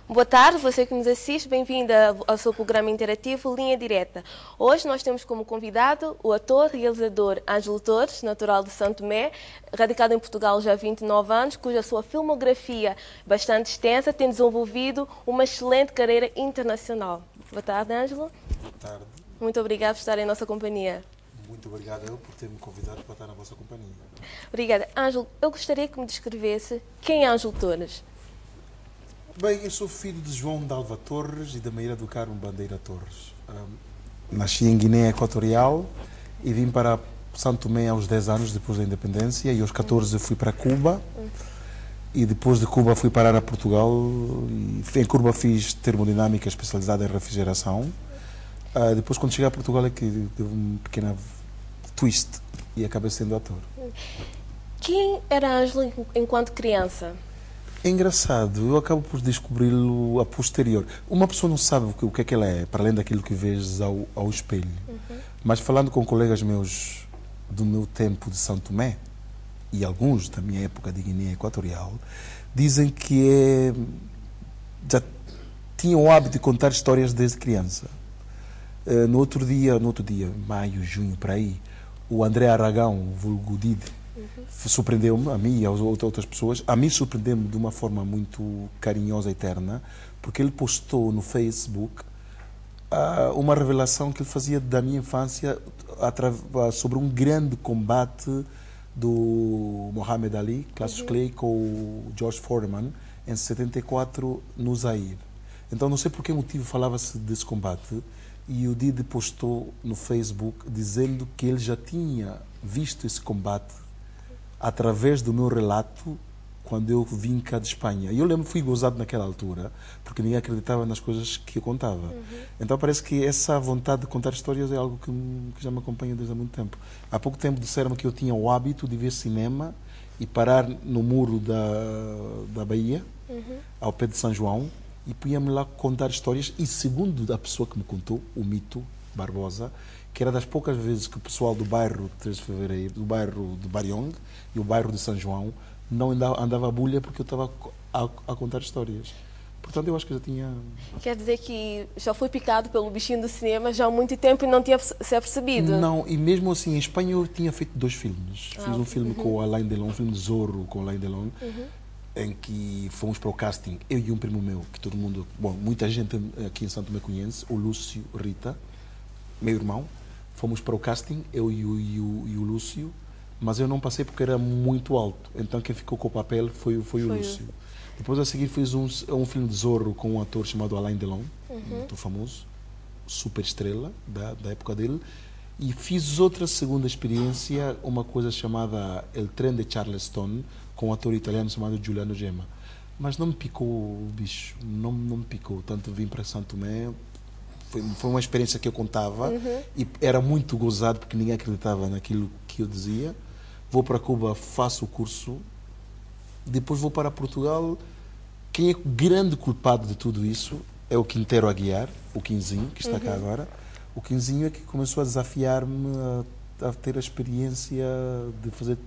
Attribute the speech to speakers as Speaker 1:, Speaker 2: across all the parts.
Speaker 1: Boa tarde, você que nos assiste, bem-vinda ao seu programa interativo Linha Direta. Hoje nós temos como convidado o ator e realizador Ângelo Torres, natural de Santo Tomé, radicado em Portugal já há 29 anos, cuja sua filmografia bastante extensa tem desenvolvido uma excelente carreira internacional. Boa tarde, Ângelo.
Speaker 2: Boa tarde.
Speaker 1: Muito obrigado por estar em nossa companhia.
Speaker 2: Muito obrigado eu por ter me convidado para estar na vossa companhia.
Speaker 1: Obrigada. Ângelo, eu gostaria que me descrevesse quem é Ângelo Torres.
Speaker 2: Bem, eu sou filho de João Dalva Torres e da Maíra do Carmo Bandeira Torres. Nasci em Guiné Equatorial e vim para Santo Tomé aos 10 anos depois da independência, e aos 14 fui para Cuba e depois de Cuba fui parar a Portugal e em Cuba fiz termodinâmica especializada em refrigeração. Depois, quando cheguei a Portugal, é que teve uma pequena twist e acabei sendo ator.
Speaker 1: Quem era Ângelo enquanto criança?
Speaker 2: É engraçado, eu acabo por descobri-lo a posterior. Uma pessoa não sabe o que é que ela é, para além daquilo que vês ao espelho. Mas falando com colegas meus do meu tempo de São Tomé, e alguns da minha época de Guiné Equatorial, dizem que já tinham o hábito de contar histórias desde criança. No outro dia, maio, junho, para aí, o André Aragão, vulgo Didi, surpreendeu-me, a mim e às outras pessoas. A mim surpreendeu-me de uma forma muito carinhosa e terna, porque ele postou no Facebook uma revelação que ele fazia da minha infância sobre um grande combate do Muhammad Ali, Cassius Clay, com o George Foreman, em 74, no Zaire. Então, não sei por que motivo falava-se desse combate, e o Didi postou no Facebook dizendo que ele já tinha visto esse combate através do meu relato quando eu vim cá de Espanha. E eu lembro que fui gozado naquela altura, porque ninguém acreditava nas coisas que eu contava. Então parece que essa vontade de contar histórias é algo que já me acompanha desde há muito tempo. Há pouco tempo disseram-me que eu tinha o hábito de ver cinema e parar no muro da Bahia, ao pé de São João, e punha-me lá contar histórias. E segundo a pessoa que me contou, o Mito Barbosa, que era das poucas vezes que o pessoal do bairro 3 de Fevereiro, do bairro de Bariong e o bairro de São João não andava a bulha porque eu estava a contar histórias. Portanto, eu acho que já tinha...
Speaker 1: Quer dizer que já foi picado pelo bichinho do cinema já há muito tempo e não tinha se apercebido?
Speaker 2: Não, e mesmo assim, em Espanha eu tinha feito 2 filmes. Fiz um filme com o Alain Delon, um filme de Zorro com o Alain Delon, em que fomos para o casting, eu e um primo meu, que todo mundo, bom, muita gente aqui em Santo Tomé conhece, o Lúcio Rita, meu irmão. Fomos para o casting, eu e o Lúcio, mas eu não passei porque era muito alto. Então quem ficou com o papel foi o Lúcio. Depois a seguir fiz um filme de Zorro com um ator chamado Alain Delon, muito famoso, super estrela da época dele. E fiz outra segunda experiência, uma coisa chamada El Tren de Charleston, com um ator italiano chamado Giuliano Gemma. Mas não me picou o bicho, não me picou. Tanto vim para Santo Tomé. Foi uma experiência que eu contava e era muito gozado porque ninguém acreditava naquilo que eu dizia. Vou para Cuba, faço o curso, depois vou para Portugal. Quem é o grande culpado de tudo isso é o Quintero Aguiar, o Quinzinho, que está cá agora. O Quinzinho é que começou a desafiar-me a ter a experiência de fazer...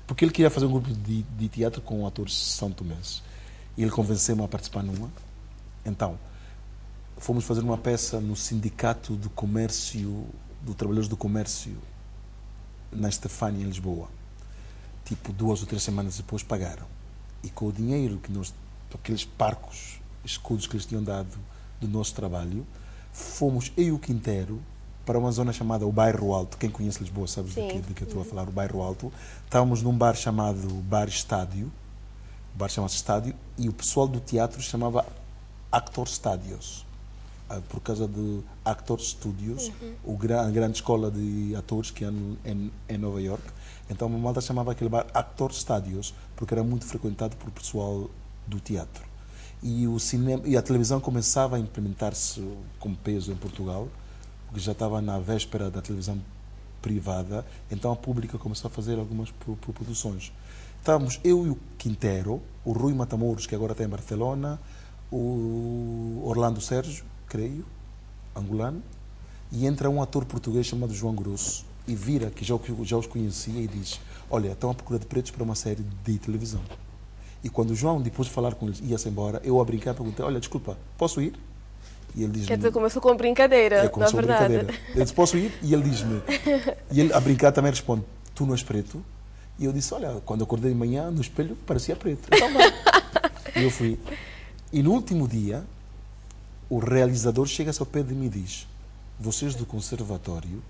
Speaker 2: porque ele queria fazer um grupo de teatro com atores são-tomenses. E ele convenceu-me a participar numa. Então, fomos fazer uma peça no Sindicato do Comércio, do Trabalhadores do Comércio, na Estefânia, em Lisboa. Tipo, 2 ou 3 semanas depois pagaram. E com o dinheiro que aqueles parcos, escudos que eles tinham dado do nosso trabalho, fomos, eu e o Quintero, para uma zona chamada o Bairro Alto. Quem conhece Lisboa sabe de que eu estou a falar, o Bairro Alto. Estávamos num bar chamado Bar Estádio. O bar chama-se Estádio, e o pessoal do teatro chamava Actor Studios, por causa de Actor Studios, a grande escola de atores que há em Nova York. Então a malta chamava aquele bar Actor Studios, porque era muito frequentado por pessoal do teatro. E o cinema e a televisão começava a implementar-se com peso em Portugal, porque já estava na véspera da televisão privada, então a pública começou a fazer algumas produções. Estávamos eu e o Quintero, o Rui Matamoros, que agora está em Barcelona, o Orlando Sérgio, creio, angolano, e entra um ator português chamado João Grosso e vira, que já os conhecia, e diz: olha, estão à procura de pretos para uma série de televisão. E quando o João, depois de falar com ele, ia-se embora, eu a brincar perguntei, olha, desculpa, posso ir? E ele diz-me...
Speaker 1: Quer dizer, começou com brincadeira, na verdade.
Speaker 2: Eu disse, posso ir? E ele diz-me... E ele, a brincar, também responde, tu não és preto? E eu disse, olha, quando acordei de manhã, no espelho, parecia preto. Então vai. E eu fui. E no último dia, o realizador chega-se ao pé de mim e diz, vocês do conservatório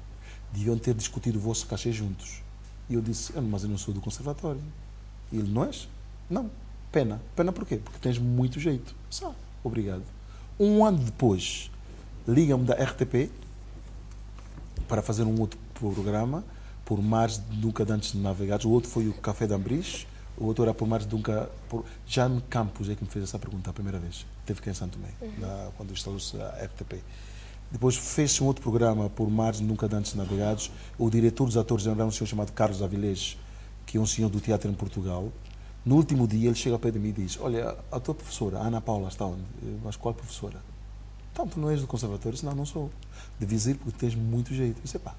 Speaker 2: deviam ter discutido o vosso cachê juntos. E eu disse, mas eu não sou do conservatório. E ele, não és? Não. Pena. Pena porquê? Porque tens muito jeito. Só. Obrigado. Um ano depois, ligam-me da RTP para fazer um outro programa, por mares nunca antes navegados. O outro foi o Café de Ambris, o outro era por mares nunca... Jane Campos é que me fez essa pergunta a primeira vez. Teve que ir em Santo Tomé, quando instalou-se a RTP. Depois fez-se um outro programa por mares nunca antes navegados. O diretor dos atores era um senhor chamado Carlos Avilés, que é um senhor do teatro em Portugal. No último dia, ele chega ao pé de mim e diz, olha, a tua professora, a Ana Paula, está onde? Mas qual professora? Então, tu não és do conservatório? Eu disse, não, não sou. Devias ir porque tens muito jeito. Eu disse, pá,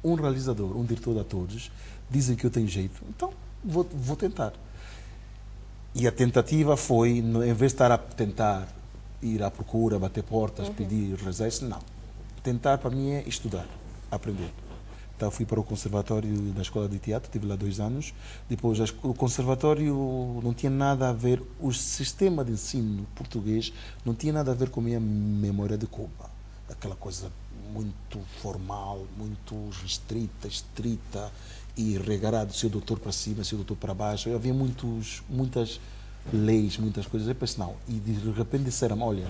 Speaker 2: um realizador, um diretor de atores, dizem que eu tenho jeito, então vou tentar. E a tentativa foi, em vez de estar a tentar ir à procura, bater portas, pedir reservas, não. Tentar, para mim, é estudar, aprender. Então, fui para o conservatório da Escola de Teatro, tive lá 2 anos. Depois, o conservatório não tinha nada a ver, o sistema de ensino português não tinha nada a ver com a minha memória de Cuba. Aquela coisa muito formal, muito restrita, estrita e regrado, seu doutor para cima, seu doutor para baixo. Havia muitas leis, muitas coisas. Eu pensei, não. E de repente disseram, olha,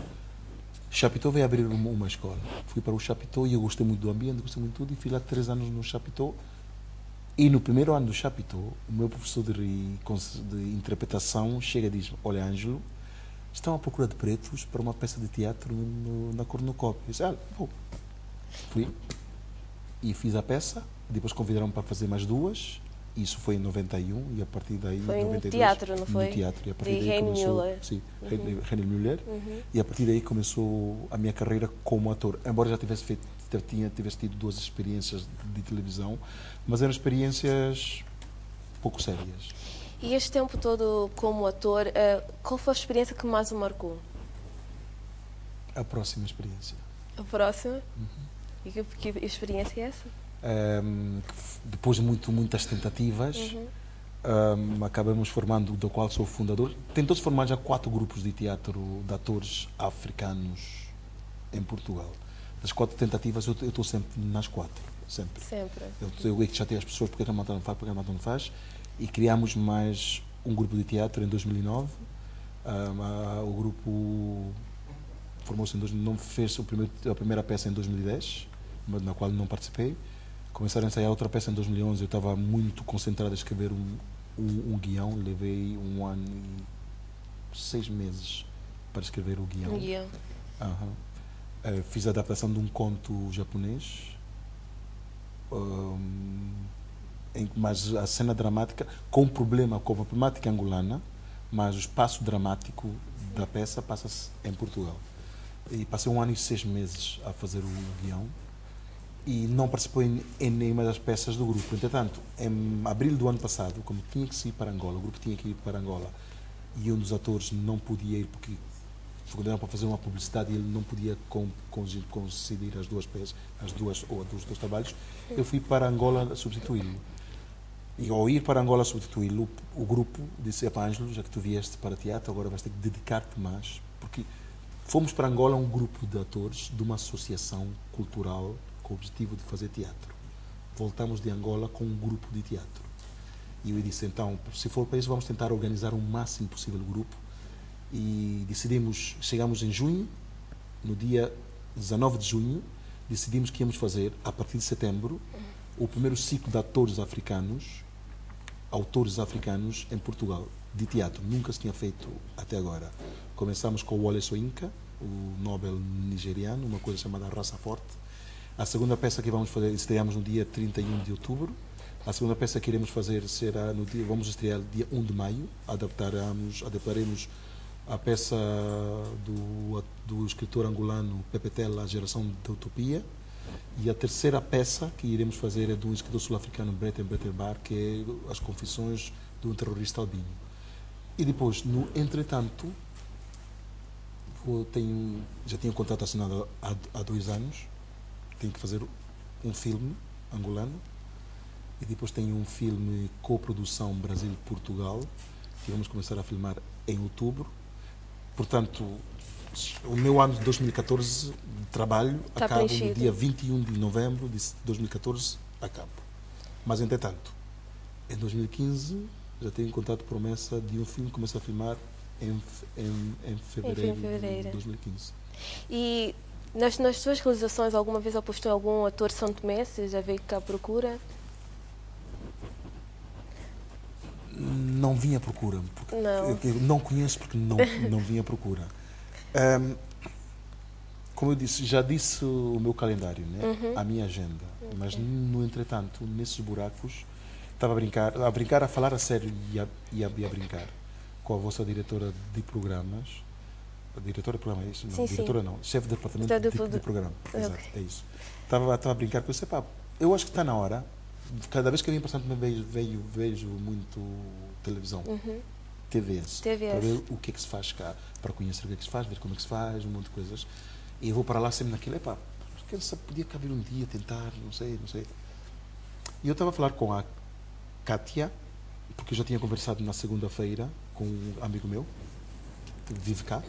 Speaker 2: Chapitão vai abrir uma escola. Fui para o Chapitão e eu gostei muito do ambiente, gostei muito de tudo, e fui lá 3 anos no Chapitão. E no primeiro ano do Chapitão, o meu professor de interpretação chega e diz, olha, Ângelo, estão à procura de pretos para uma peça de teatro na Cornucópia. Eu disse, vou. Fui e fiz a peça, depois convidaram-me para fazer mais 2. Isso foi em 91 e a partir daí...
Speaker 1: Foi
Speaker 2: 92,
Speaker 1: no teatro, não foi?
Speaker 2: No teatro. E a partir
Speaker 1: de
Speaker 2: daí
Speaker 1: René
Speaker 2: começou,
Speaker 1: Müller.
Speaker 2: sim, René Müller. E a partir daí começou a minha carreira como ator. Embora já tivesse tido 2 experiências de televisão, mas eram experiências pouco sérias.
Speaker 1: E este tempo todo como ator, qual foi a experiência que mais o marcou?
Speaker 2: A próxima experiência.
Speaker 1: A próxima? E que experiência é essa?
Speaker 2: Depois de muitas tentativas, acabamos formando, do qual sou fundador. Tentou-se formar já 4 grupos de teatro de atores africanos em Portugal. Das 4 tentativas, eu estou sempre nas 4. Sempre. Eu que já tenho as pessoas, porque a Ramata não faz, porque a Ramata não faz. E criámos mais um grupo de teatro em 2009. O grupo formou-se em 2009, fez a primeira peça em 2010, mas na qual não participei. Começaram a ensaiar outra peça em 2011. Eu estava muito concentrado a escrever um guião. Levei 1 ano e 6 meses para escrever o guião.
Speaker 1: Um guião.
Speaker 2: Fiz a adaptação de um conto japonês. Mas a cena dramática, com um problema, com a problemática angolana, mas o espaço dramático da peça passa-se em Portugal. E passei 1 ano e 6 meses a fazer o guião. E não participou em nenhuma das peças do grupo. Entretanto, em abril do ano passado, como tinha que ir para Angola, o grupo tinha que ir para Angola, e um dos atores não podia ir porque foi para fazer uma publicidade e ele não podia coincidir as 2 peças, os 2 trabalhos, eu fui para Angola substituí-lo. E ao ir para Angola substituí-lo, o grupo disse, Ângelo, já que tu vieste para teatro, agora vais ter que dedicar-te mais, porque fomos para Angola um grupo de atores de uma associação cultural com o objetivo de fazer teatro. Voltamos de Angola com um grupo de teatro. E eu disse, então, se for para isso, vamos tentar organizar o máximo possível o grupo. E chegamos em junho, no dia 19 de junho, decidimos que íamos fazer, a partir de setembro, o primeiro ciclo de autores africanos em Portugal, de teatro. Nunca se tinha feito até agora. Começamos com o Wole Soyinka, o Nobel nigeriano, uma coisa chamada Raça Forte. A segunda peça que vamos fazer, estreamos no dia 31 de outubro. A segunda peça que iremos fazer será vamos estrear no dia 1 de maio. Adaptaremos a peça do escritor angolano Pepe Tela, A Geração da Utopia. E a terceira peça que iremos fazer é do escritor sul-africano Breiten Breitenbach, que é As Confissões de um Terrorista Albino. E depois, no entretanto, já tinha um contrato assinado há 2 anos, tenho que fazer um filme angolano, e depois tenho um filme co-produção Brasil-Portugal, que vamos começar a filmar em outubro. Portanto, o meu ano de 2014 de trabalho acaba no dia 21 de novembro de 2014, acabo. Mas, entretanto, em 2015 já tenho encontrado promessa de um filme que começa a filmar em fevereiro de 2015.
Speaker 1: E nas suas realizações, alguma vez apostou algum ator São Tomé? Você já veio cá à procura?
Speaker 2: Não vim à procura.
Speaker 1: Não.
Speaker 2: Eu não conheço porque não vim à procura. Como eu disse, já disse o meu calendário, a minha agenda. Mas, no entretanto, nesses buracos, estava a brincar, a falar a sério e a brincar com a vossa diretora de programas. A diretora de programa, é isso? Não,
Speaker 1: Sim,
Speaker 2: diretora
Speaker 1: sim.
Speaker 2: não, chefe de departamento de programa.
Speaker 1: Okay.
Speaker 2: Exato, é isso. Estava a brincar com isso. Eu acho que está na hora. Cada vez que eu vim para Santo Tomé vejo muito televisão. TVs. Para ver o que é que se faz cá, para conhecer o que é que se faz, ver como é que se faz, um monte de coisas. E eu vou para lá sempre naquilo, porque só podia cá vir um dia, tentar, não sei. E eu estava a falar com a Kátia, porque eu já tinha conversado na segunda-feira com um amigo meu, que vive cá,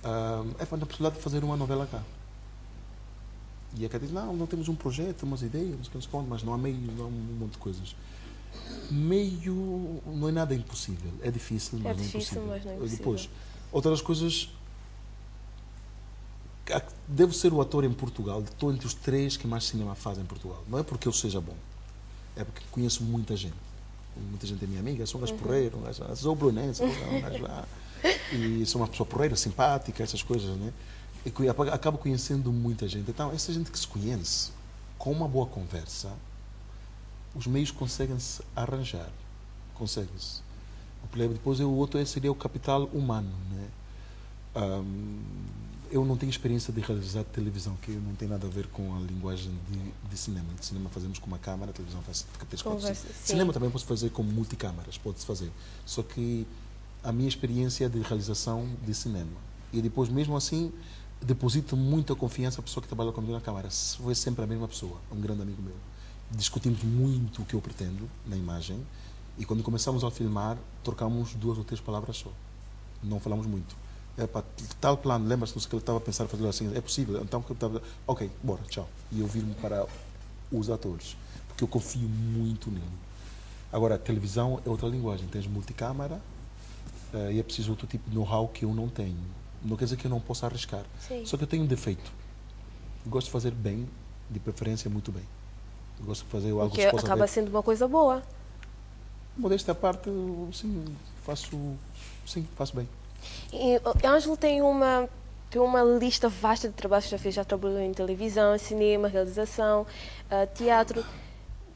Speaker 2: na possibilidade de fazer uma novela cá. E a Kátia disse, não temos um projeto, umas ideias, mas não há meios, não há um monte de coisas. Meio não é nada impossível, é difícil, mas não é impossível.
Speaker 1: Mas não é impossível.
Speaker 2: Depois, outras coisas, devo ser o ator em Portugal, estou entre os 3 que mais cinema fazem em Portugal. Não é porque eu seja bom, é porque conheço muita gente. Muita gente é minha amiga, sou um gajo porreiro, sou o Brunense, um gajo lá, e sou uma pessoa porreira, simpática, essas coisas, né? E acabo conhecendo muita gente. Então, essa gente que se conhece, com uma boa conversa, os meios conseguem-se arranjar. Conseguem-se. Depois o outro seria o capital humano, né? Eu não tenho experiência de realizar televisão, que não tem nada a ver com a linguagem de cinema. De cinema fazemos com uma câmara, a televisão faz 3, 4, 5. Cinema também posso fazer com multicâmaras, pode-se fazer. Só que a minha experiência é de realização de cinema. E depois, mesmo assim, deposito muita confiança na pessoa que trabalha comigo na câmara. Foi sempre a mesma pessoa, um grande amigo meu. Discutimos muito o que eu pretendo na imagem e quando começamos a filmar, trocamos 2 ou 3 palavras só. Não falamos muito. Tal plano, lembra-se que ele estava a pensar fazer assim, é possível? Então, ok, bora, tchau. E eu viro-me para os atores, porque eu confio muito nele. Agora, a televisão é outra linguagem, tens multicâmara e é preciso outro tipo de know-how que eu não tenho. Não quer dizer que eu não possa arriscar.
Speaker 1: Sim.
Speaker 2: Só que eu tenho um defeito. Eu gosto de fazer bem, de preferência muito bem. Eu gosto de fazer algo que
Speaker 1: acaba sendo uma coisa boa.
Speaker 2: Modéstia à parte, sim, faço bem.
Speaker 1: E Ângelo tem uma lista vasta de trabalhos que já fez. Já trabalhou em televisão, cinema, realização, teatro.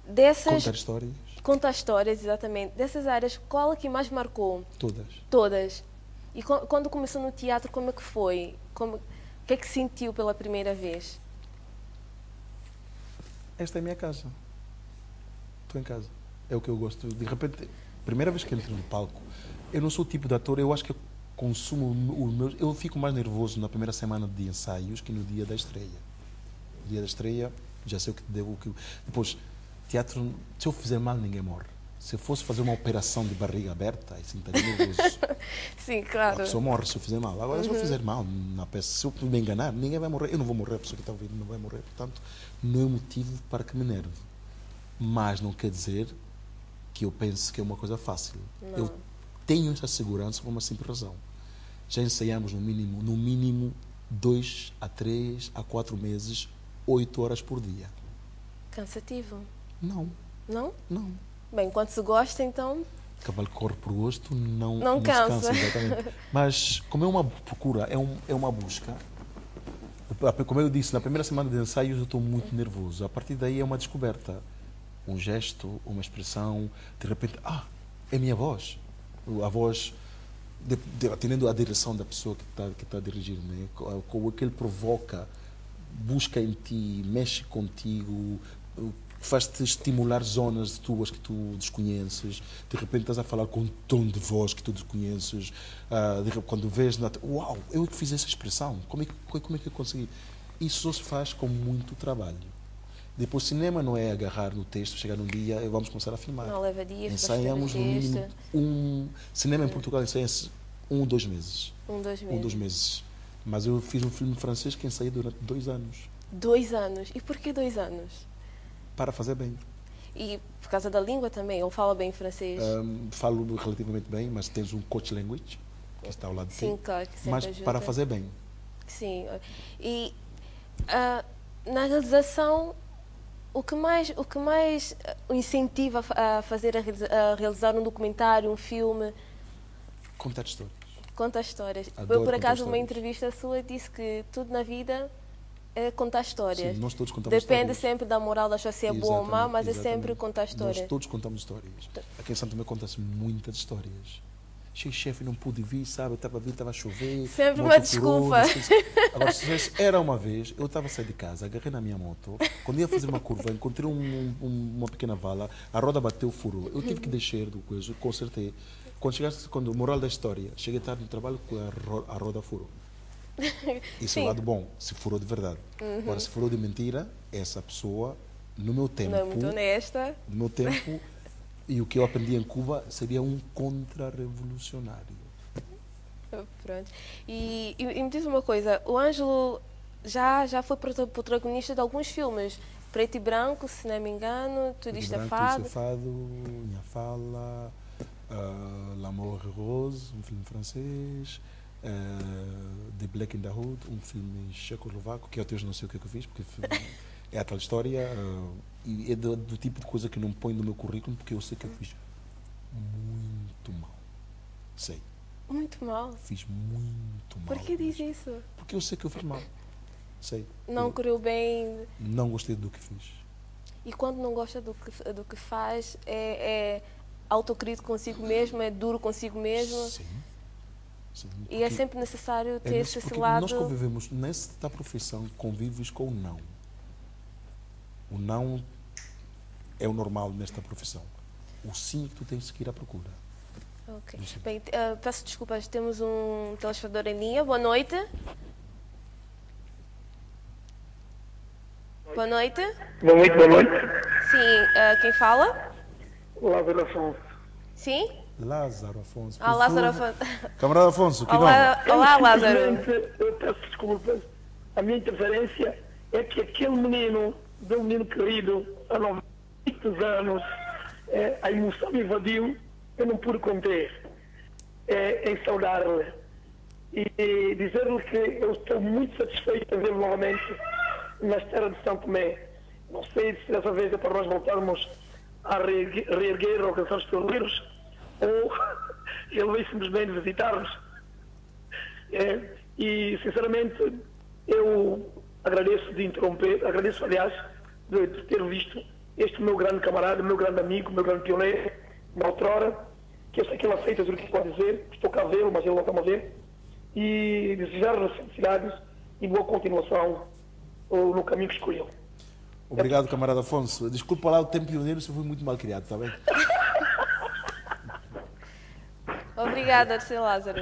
Speaker 2: Contar histórias.
Speaker 1: Contar histórias, exatamente. Dessas áreas, qual é que mais marcou?
Speaker 2: Todas.
Speaker 1: E quando começou no teatro, como é que foi? O que é que sentiu pela primeira vez?
Speaker 2: Esta é a minha casa. Estou em casa. É o que eu gosto. De repente, primeira vez que entro no palco, eu não sou o tipo de ator, eu acho que eu consumo os meus... Eu fico mais nervoso na primeira semana de ensaios que no dia da estreia. No dia da estreia, já sei o que devo... Depois, teatro, se eu fizer mal, ninguém morre. Se eu fosse fazer uma operação de barriga aberta, assim, estaria nervoso.
Speaker 1: Sim, claro.
Speaker 2: A pessoa morre se eu fizer mal. Agora, se eu fizer mal na peça, se eu me enganar, ninguém vai morrer. Eu não vou morrer, a pessoa que está ouvindo não vai morrer. Portanto, não é motivo para que me nerve. Mas não quer dizer que eu pense que é uma coisa fácil.
Speaker 1: Não.
Speaker 2: Eu tenho essa segurança por uma simples razão. Já ensaiamos no mínimo 2 a 3 a 4 meses, 8 horas por dia.
Speaker 1: Cansativo?
Speaker 2: Não.
Speaker 1: Não?
Speaker 2: Não.
Speaker 1: Bem, quando se gosta, então...
Speaker 2: Cavalo corre por gosto, não
Speaker 1: cansa.
Speaker 2: Se cansa, exatamente. Mas, como é uma procura, é uma busca, como eu disse, na primeira semana de ensaios eu estou muito nervoso. A partir daí é uma descoberta. Um gesto, uma expressão, de repente, é minha voz. A voz, atendendo à direção da pessoa que está a dirigir, né? O que ele provoca, busca em ti, mexe contigo, faz-te estimular zonas tuas que tu desconheces, de repente estás a falar com um tom de voz que tu desconheces, quando vês, uau, eu que fiz essa expressão, como é que eu consegui? Isso só se faz com muito trabalho. Depois, cinema não é agarrar no texto, chegar num dia e vamos começar a filmar.
Speaker 1: Não leva dias.
Speaker 2: Ensaiamos no mínimo cinema em Portugal ensaia-se 1 ou 2 meses. 1 ou 2 meses. Mas eu fiz um filme francês que ensaiei durante 2 anos.
Speaker 1: 2 anos? E por que 2 anos?
Speaker 2: Para fazer bem.
Speaker 1: E por causa da língua também? Ou fala bem francês?
Speaker 2: Falo relativamente bem, mas tens um coach language que está ao lado de ti.
Speaker 1: Sim, claro, que sempre
Speaker 2: mas
Speaker 1: ajuda.
Speaker 2: Para fazer bem.
Speaker 1: Sim. E na realização, o que mais o incentiva a realizar um documentário, um filme?
Speaker 2: Contar histórias.
Speaker 1: Contar histórias.
Speaker 2: Adoro
Speaker 1: Eu, por acaso, numa
Speaker 2: histórias.
Speaker 1: entrevista sua, disse que tudo na vida é contar histórias.
Speaker 2: Sim, nós todos contamos
Speaker 1: Depende
Speaker 2: histórias.
Speaker 1: sempre da moral das pessoas, se é boa ou má, mas é
Speaker 2: exatamente.
Speaker 1: sempre contar histórias.
Speaker 2: Nós todos contamos histórias. Aqui em Santo Tomé conta-se muitas histórias. Chefe, não pude vir, sabe? Estava a chover.
Speaker 1: Sempre uma desculpa.
Speaker 2: Agora, se era uma vez, eu estava a sair de casa, agarrei na minha moto, quando ia fazer uma curva, encontrei uma pequena vala, a roda bateu, furou. Eu tive que descer do coisa, consertei. Quando moral da história, cheguei tarde no trabalho, a roda furou. Isso é o lado bom, se furou de verdade. Agora, se furou de mentira, essa pessoa, no meu tempo...
Speaker 1: Não é muito honesta.
Speaker 2: No meu tempo... E o que eu aprendi em Cuba seria um contra-revolucionário.
Speaker 1: Pronto. E me diz uma coisa, o Ângelo já foi protagonista de alguns filmes, Preto e Branco, se não me engano, Tudo Isto é Fado.
Speaker 2: Minha Fala, L'amour rose, um filme francês, The Black in the Hood, um filme checoslovaco, que até hoje não sei o que é que eu fiz, porque é a tal história, e é do tipo de coisa que não põe no meu currículo, porque eu sei que eu fiz muito mal. Sei.
Speaker 1: Muito mal?
Speaker 2: Fiz muito mal.
Speaker 1: Por que diz isso?
Speaker 2: Porque eu sei que eu fiz mal. Sei.
Speaker 1: Não correu bem?
Speaker 2: Não gostei do que fiz.
Speaker 1: E quando não gosta do que faz, é autocrítico consigo mesmo, é duro consigo mesmo?
Speaker 2: Sim. Sim,
Speaker 1: e é sempre necessário ter esse lado...
Speaker 2: Nós convivemos, nesta profissão, convives com o não. O não é o normal nesta profissão. O sim que tu tens que ir à procura.
Speaker 1: Ok. Bem, peço desculpas, temos um telespectador em linha. Boa noite. Boa noite.
Speaker 3: Boa noite, boa noite.
Speaker 1: Sim, quem fala?
Speaker 3: Lázaro Afonso.
Speaker 1: Sim?
Speaker 2: Lázaro Afonso.
Speaker 1: Lázaro Afonso.
Speaker 2: Camarada Afonso, que
Speaker 1: olá,
Speaker 2: nome?
Speaker 1: Olá, Lázaro.
Speaker 3: Eu peço desculpas. A minha interferência é que aquele menino, de um menino querido, há 90 anos, a emoção me invadiu, eu não pude conter em saudar-lhe. E dizer-lhe que eu estou muito satisfeito em vê-lo novamente nas terras de São Tomé. Não sei se dessa vez é para nós voltarmos a reerguer, alcançar os torneiros, ou ele veio simplesmente visitar-nos. E, sinceramente, eu agradeço de interromper, agradeço, aliás, de ter visto este meu grande camarada, meu grande amigo, meu grande pioneiro, na outrora, que eu sei que ele aceita tudo o que pode dizer, estou cá a vê-lo, mas ele não está a ver, e desejar-lhe felicidades e boa continuação no caminho que escolheu.
Speaker 2: Obrigado, camarada Afonso. Desculpa lá o tempo pioneiro, se eu fui muito mal criado, está bem?
Speaker 1: Obrigada, Sr. Lázaro.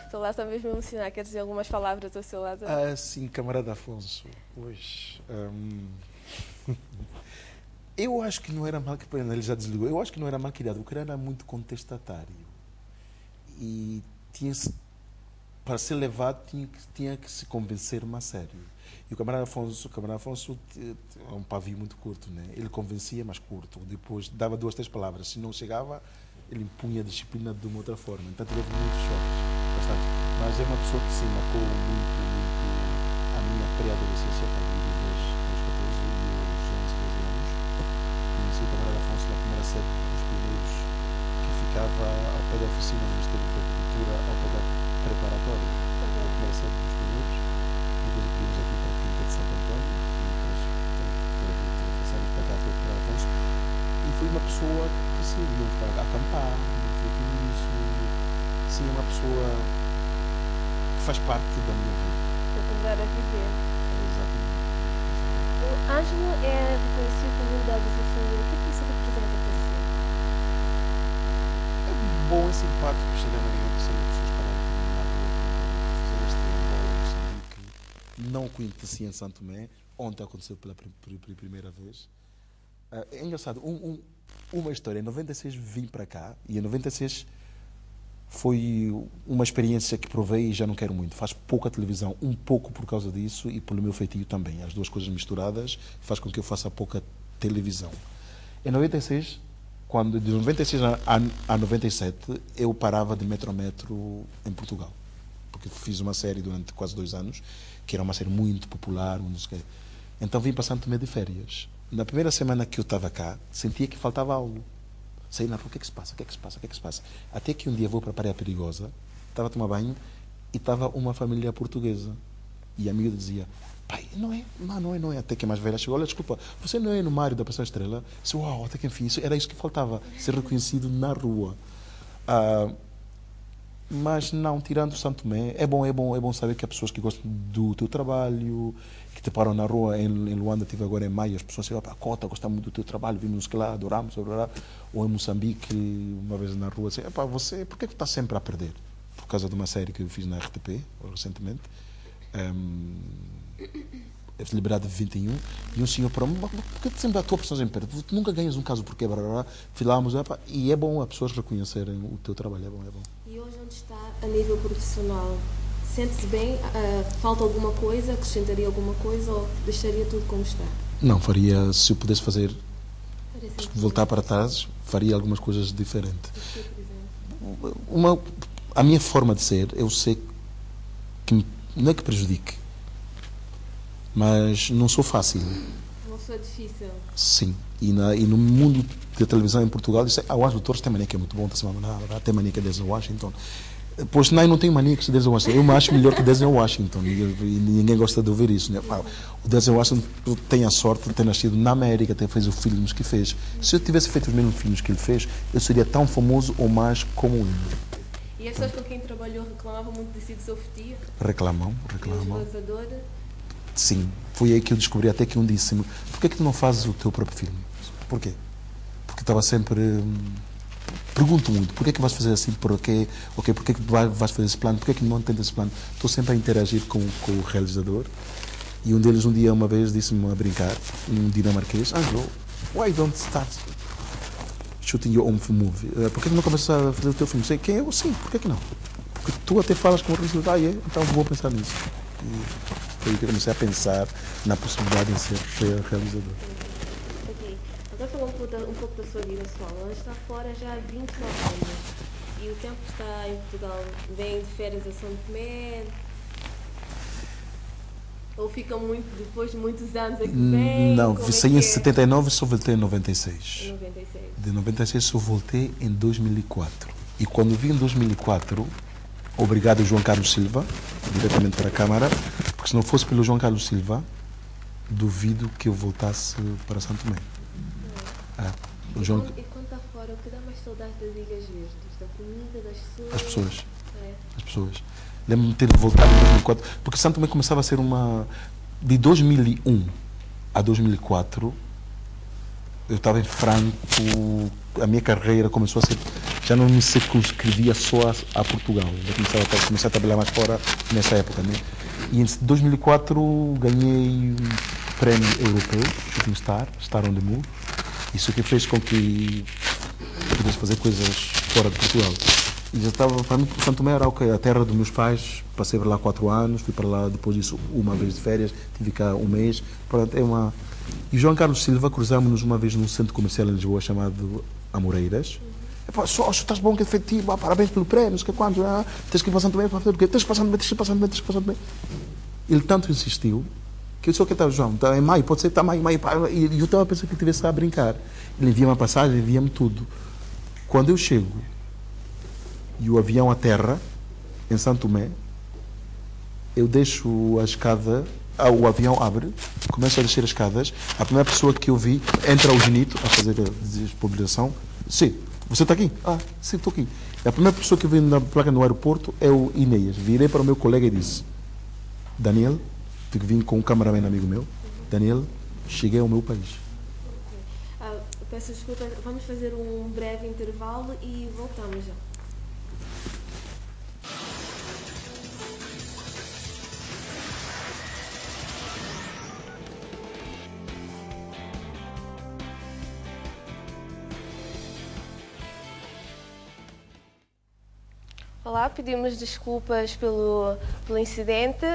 Speaker 1: Estou lá só mesmo a emocionar. Quer dizer algumas palavras ao Sr. Lázaro?
Speaker 2: Sim, camarada Afonso. Pois... eu acho que não era mal... Ele já desligou. Eu acho que não era mal criado. O cara era muito contestatário. E para ser levado, tinha que se convencer mais sério. E o camarada Afonso é um pavio muito curto, né? Ele convencia, mas curto. Depois dava 2, 3 palavras. Se não chegava, ele impunha a disciplina de uma outra forma. Então teve muitos choques, bastante. Mas é uma pessoa que se marcou muito a minha pré-adolescência, a partir dos 14 e os 11, 12 anos. Conheci o camarada Afonso na primeira sede dos pioneiros, que ficava ao pé da oficina do Ministério da Agricultura, ao pé da preparatória. A primeira sede dos pioneiros. Depois pedimos aqui para a Quinta de Santo Antônio e passamos para cá para Afonso. E foi uma pessoa que se viu para acampar, foi tudo isso. Sim, é uma pessoa que faz parte da minha vida.
Speaker 1: Vou começar a viver.
Speaker 2: Exatamente.
Speaker 1: Ângelo é reconhecido como um da lusofonia. O que é que isso representa para si?
Speaker 2: É bom e simpático chegar na minha pessoa e pessoas pararem na rua, fazer este Angola, Moçambique. Não conheci em Santo Tomé. Ontem aconteceu pela primeira vez. É engraçado, uma história. Em 96 vim para cá e em 96 foi uma experiência que provei e já não quero muito. Faz pouca televisão, um pouco por causa disso e pelo meu feitio também. As duas coisas misturadas faz com que eu faça pouca televisão. Em 96, de 96 a 97, eu parava de metro a metro em Portugal. Porque fiz uma série durante quase 2 anos, que era uma série muito popular. Então vim para Santo Tomé de férias. Na primeira semana que eu estava cá, sentia que faltava algo. Saí na rua, o que é que se passa? O que é que se passa? O que é que se passa? Até que um dia vou para a Praia Perigosa, estava a tomar banho e estava uma família portuguesa. E a amiga dizia, pai, não é. Até que a mais velha chegou, olha, desculpa, você não é no Mário da Pessoa Estrela? Disse, uau, até que enfim, era isso que faltava, ser reconhecido na rua. Mas não, tirando o Santo Tomé, é bom saber que há pessoas que gostam do teu trabalho, que te param na rua. Em Luanda, estive agora em maio, as pessoas chegam para a Cota, gostamos muito do teu trabalho, vimos que lá, adoramos. Ou em Moçambique, uma vez na rua, assim, você, por que está sempre a perder? Por causa de uma série que eu fiz na RTP, recentemente. É celebrado de 21, e um senhor para mim, por que sempre a tua personagem perde? Tu nunca ganhas um caso porque filámos, e é bom as pessoas reconhecerem o teu trabalho, é bom.
Speaker 1: E hoje onde está a nível profissional? Sente-se bem? Falta alguma coisa? Acrescentaria alguma coisa ou deixaria tudo como está?
Speaker 2: Não, faria, se eu pudesse voltar para trás, faria algumas coisas diferentes. A minha forma de ser, eu sei que não é que prejudique, mas não sou fácil.
Speaker 1: Não sou difícil? Sim.
Speaker 2: E no mundo da televisão em Portugal, o Ângelo Torres tem mania que é muito bom, tem mania que é Denzel Washington. Pois não tenho mania que se Denzel Washington. Eu me acho melhor que Denzel Washington e ninguém gosta de ouvir isso. Né? O Denzel Washington tem a sorte de ter nascido na América, ter feito os filmes que fez. Se eu tivesse feito os mesmos filmes que ele fez, eu seria tão famoso ou mais como ele.
Speaker 1: E as pessoas com quem trabalhou reclamavam muito de si, do seu feitio?
Speaker 2: Reclamam.
Speaker 1: E os realizadores?
Speaker 2: Sim, foi aí que eu descobri, até que um disse-me, por que tu não fazes o teu próprio filme? Porquê? Porque estava sempre... Pergunto muito, por que vais fazer assim? Por que vais fazer esse plano? Por que não tens esse plano? Estou sempre a interagir com o realizador. E um deles, um dia, uma vez, disse-me a brincar, um dinamarquês, Angelo, why don't start shooting your own movie? Por que não começas a fazer o teu filme? Sei quem eu? Sim, por que não? Porque tu até falas com o realizador, então vou pensar nisso. E foi que eu comecei a pensar na possibilidade de ser realizador.
Speaker 1: Ok. Agora falando um pouco da sua vida pessoal. Ela está fora já há 29 anos. E o tempo que está em Portugal, vem de férias a São Tomé? Ou fica muito, depois de muitos anos aqui vem?
Speaker 2: Não, saí em 79 e só voltei em 96.
Speaker 1: Em 96.
Speaker 2: De 96 só voltei em 2004. E quando vim em 2004, obrigado João Carlos Silva, diretamente para a Câmara, porque se não fosse pelo João Carlos Silva, duvido que eu voltasse para Santo Tomé.
Speaker 1: E quando está fora, o que dá mais saudade das Ilhas Verdes? Da comida, das pessoas?
Speaker 2: As pessoas. As pessoas. Lembro-me de ter voltado em 2004, porque Santo Tomé começava a ser uma... De 2001 a 2004, eu estava em Franco, a minha carreira começou a ser... Já não me circunscrevia só a Portugal. Já comecei a trabalhar mais fora nessa época, né? E em 2004 ganhei um prémio europeu, Shooting Star on the Move. Isso que fez com que eu pudesse fazer coisas fora de Portugal. E já estava, para mim, Santo Tomé era a terra dos meus pais. Passei por lá 4 anos, fui para lá depois disso uma vez de férias, tive cá um mês. Pronto, E João Carlos Silva, cruzámos-nos uma vez num centro comercial em Lisboa chamado Amoreiras. Só estás bom, que efetivo, parabéns pelo prémio, não sei quanto, tens que ir para Santo Tomé para fazer o quê? Tens que passar no Tomé. Ele tanto insistiu que eu disse, o que está, João? Está em maio, pode ser que está maio. E eu estava a pensar que ele estivesse a brincar. Ele envia-me a passagem, envia-me tudo. Quando eu chego e o avião aterra em Santo Tomé, eu deixo a escada, o avião abre, começo a descer as escadas, a primeira pessoa que eu vi, entra o Genito a fazer a desmobilização. Sim, você está aqui? Sim, estou aqui. A primeira pessoa que eu vi na placa no aeroporto é o Inês. Virei para o meu colega e disse, Daniel, vim com um cameraman amigo meu, Daniel, cheguei ao meu país.
Speaker 1: Peço desculpa, vamos fazer um breve intervalo e voltamos já. Olá, pedimos desculpas pelo incidente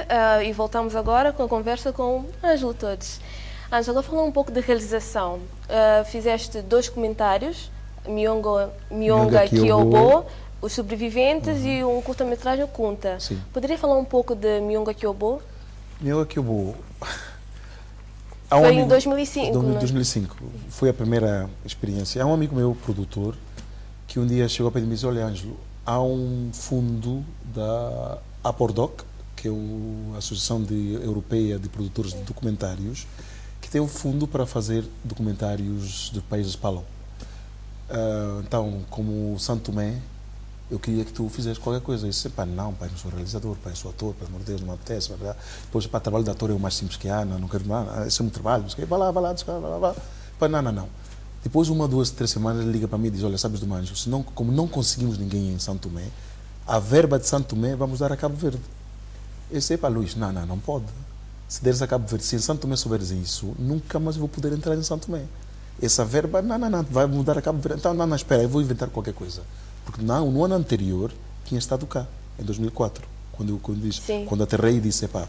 Speaker 1: e voltamos agora com a conversa com Ângelo Torres. Ângelo, agora falando um pouco de realização. Fizeste 2 comentários, Mionga Kyobo, Os Sobreviventes e um curta-metragem Kunta.
Speaker 2: Sim.
Speaker 1: Poderia falar um pouco de Mionga Kyobo?
Speaker 2: Mionga Kyobo...
Speaker 1: Foi em 2005,
Speaker 2: Em 2005. Foi a primeira experiência. Há um amigo meu, produtor, que um dia chegou para mim e disse: olha, Ângelo, há um fundo da APORDOC, que é a Associação Europeia de Produtores de Documentários, que tem um fundo para fazer documentários de países PALO. Então, como Santo Tomé, eu queria que tu fizesse qualquer coisa. Eu disse: pá, não sou realizador, pá, eu sou ator, pelo amor de Deus, não me apetece, verdade? Depois, pá, trabalho de ator é o mais simples que há, não quero nada, esse é o meu trabalho, vai lá, vai. Pá, não. Depois, 1, 2, 3 semanas, ele liga para mim e diz: olha, sabes do Manjo, como não conseguimos ninguém em Santo Tomé, a verba de Santo Tomé vamos dar a Cabo Verde. Eu disse: pá, Luís, não pode. Se deres a Cabo Verde, se em Santo Tomé souberes isso, nunca mais vou poder entrar em Santo Tomé. Essa verba, não, vai mudar a Cabo Verde. Então, não, espera, eu vou inventar qualquer coisa. Porque no ano anterior tinha estado cá, em 2004, quando aterrei e disse: pá,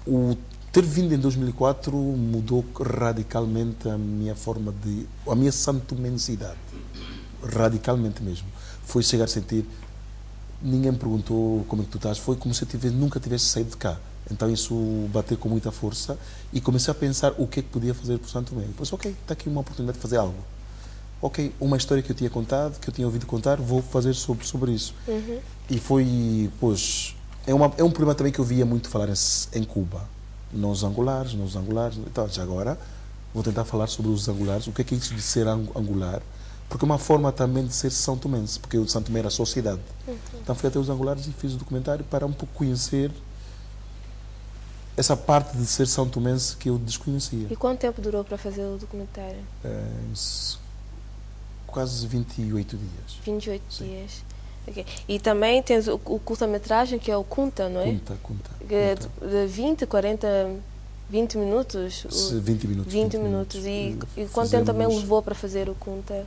Speaker 2: o ter vindo em 2004 mudou radicalmente a minha forma a minha santomensidade, radicalmente mesmo. Foi chegar a sentir, ninguém me perguntou como é que tu estás, foi como se eu nunca tivesse saído de cá. Então isso bateu com muita força e comecei a pensar o que é que podia fazer por Santo Tomé. Depois, ok, está aqui uma oportunidade de fazer algo. Ok, uma história que eu tinha contado, que eu tinha ouvido contar, vou fazer sobre isso.
Speaker 1: Uhum.
Speaker 2: E foi, pois, é um problema também que eu via muito falar em Cuba. Nos angulares. Então, já agora, vou tentar falar sobre os angulares, o que é isso de ser angular, porque é uma forma também de ser São Tomense, porque o Santo Tomé era a sociedade.
Speaker 1: Uhum.
Speaker 2: Então fui até os angulares e fiz o documentário para um pouco conhecer essa parte de ser São Tomense que eu desconhecia.
Speaker 1: E quanto tempo durou para fazer o documentário?
Speaker 2: Quase 28 dias.
Speaker 1: 28
Speaker 2: Sim.
Speaker 1: dias. Okay. E também tens o curta-metragem, que é o Kunta, não é?
Speaker 2: Kunta.
Speaker 1: De 20, 40, 20 minutos?
Speaker 2: 20 minutos.
Speaker 1: 20 minutos. E quanto tempo também levou para fazer o Kunta?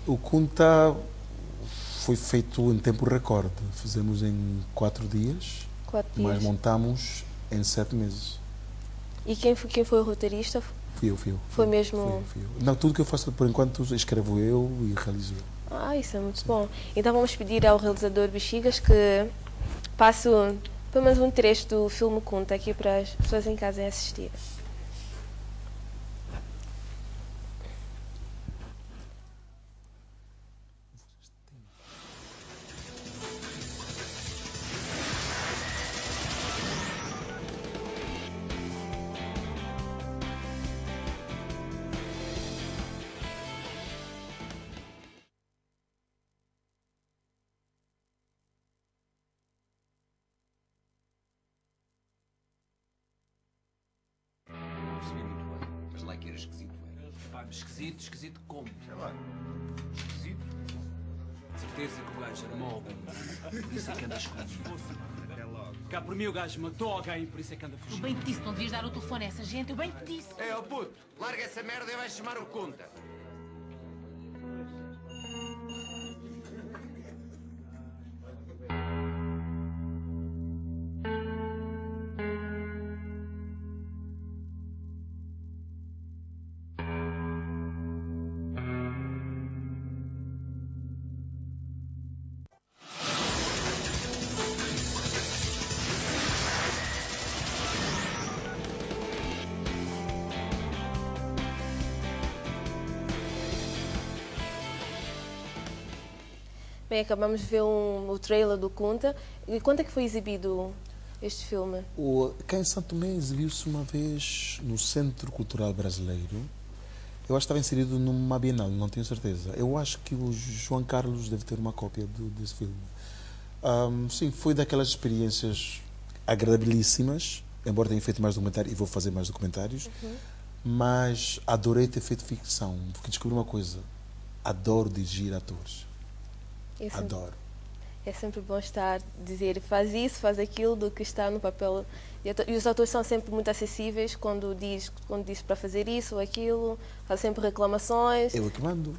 Speaker 2: O Kunta foi feito em tempo recorde. Fizemos em 4 dias.
Speaker 1: 4 dias.
Speaker 2: Mas montamos em 7 meses.
Speaker 1: E quem foi o roteirista?
Speaker 2: Fui eu.
Speaker 1: Foi mesmo?
Speaker 2: Fui eu. Não, tudo que eu faço por enquanto escrevo eu e realizo eu.
Speaker 1: Isso é muito bom. Então vamos pedir ao realizador Bexigas que passe pelo menos um trecho do filme Kunta aqui para as pessoas em casa assistirem.
Speaker 4: Esquisito como? Sei lá. Esquisito? Certeza que o gajo armou algum. Por isso é que anda escondido. Cá por mim o gajo matou alguém, por isso é que anda fugindo.
Speaker 5: Eu bem te disse, não devias dar o telefone a essa gente, eu bem te disse.
Speaker 6: Ó puto, larga essa merda e vais chamar o Kunta.
Speaker 1: Bem, acabamos de ver o trailer do Kunta. E quando é que foi exibido este filme?
Speaker 2: Cá em Santo Tomé exibiu-se uma vez no Centro Cultural Brasileiro. Eu acho que estava inserido numa Bienal, não tenho certeza. Eu acho que o João Carlos deve ter uma cópia desse filme. Sim, foi daquelas experiências agradabilíssimas, embora tenha feito mais documentário e vou fazer mais documentários. mas adorei ter feito ficção, porque descobri uma coisa: adoro dirigir atores. Adoro.
Speaker 1: É sempre bom dizer faz isso, faz aquilo, do que estar no papel. E os atores são sempre muito acessíveis quando diz para fazer isso ou aquilo, faz sempre reclamações.
Speaker 2: Eu é que mando.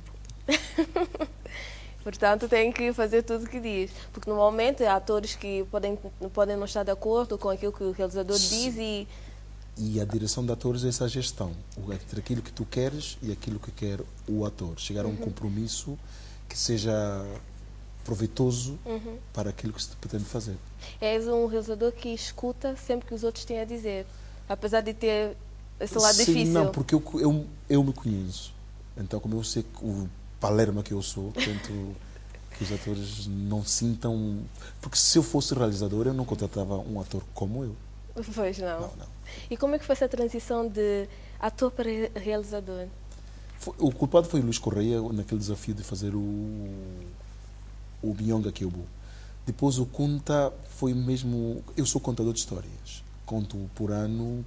Speaker 1: Portanto, tem que fazer tudo o que diz. Porque normalmente há atores que podem não estar de acordo com aquilo que o realizador diz
Speaker 2: E a direção de atores é essa gestão, entre aquilo que tu queres e aquilo que quer o ator. Chegar a um compromisso que seja proveitoso para aquilo que se pretende fazer.
Speaker 1: És um realizador que escuta sempre que os outros têm a dizer, apesar de ter esse lado difícil.
Speaker 2: Não, porque eu me conheço. Então, como eu sei que o palerma que eu sou, tento que os atores não sintam... Porque se eu fosse realizador, eu não contratava um ator como eu.
Speaker 1: Pois não.
Speaker 2: Não.
Speaker 1: E como é que foi essa transição de ator para realizador?
Speaker 2: O culpado foi o Luís Correia, naquele desafio de fazer o Bionga Kyobu. Depois o Kunta foi mesmo... Eu sou contador de histórias. Conto por ano...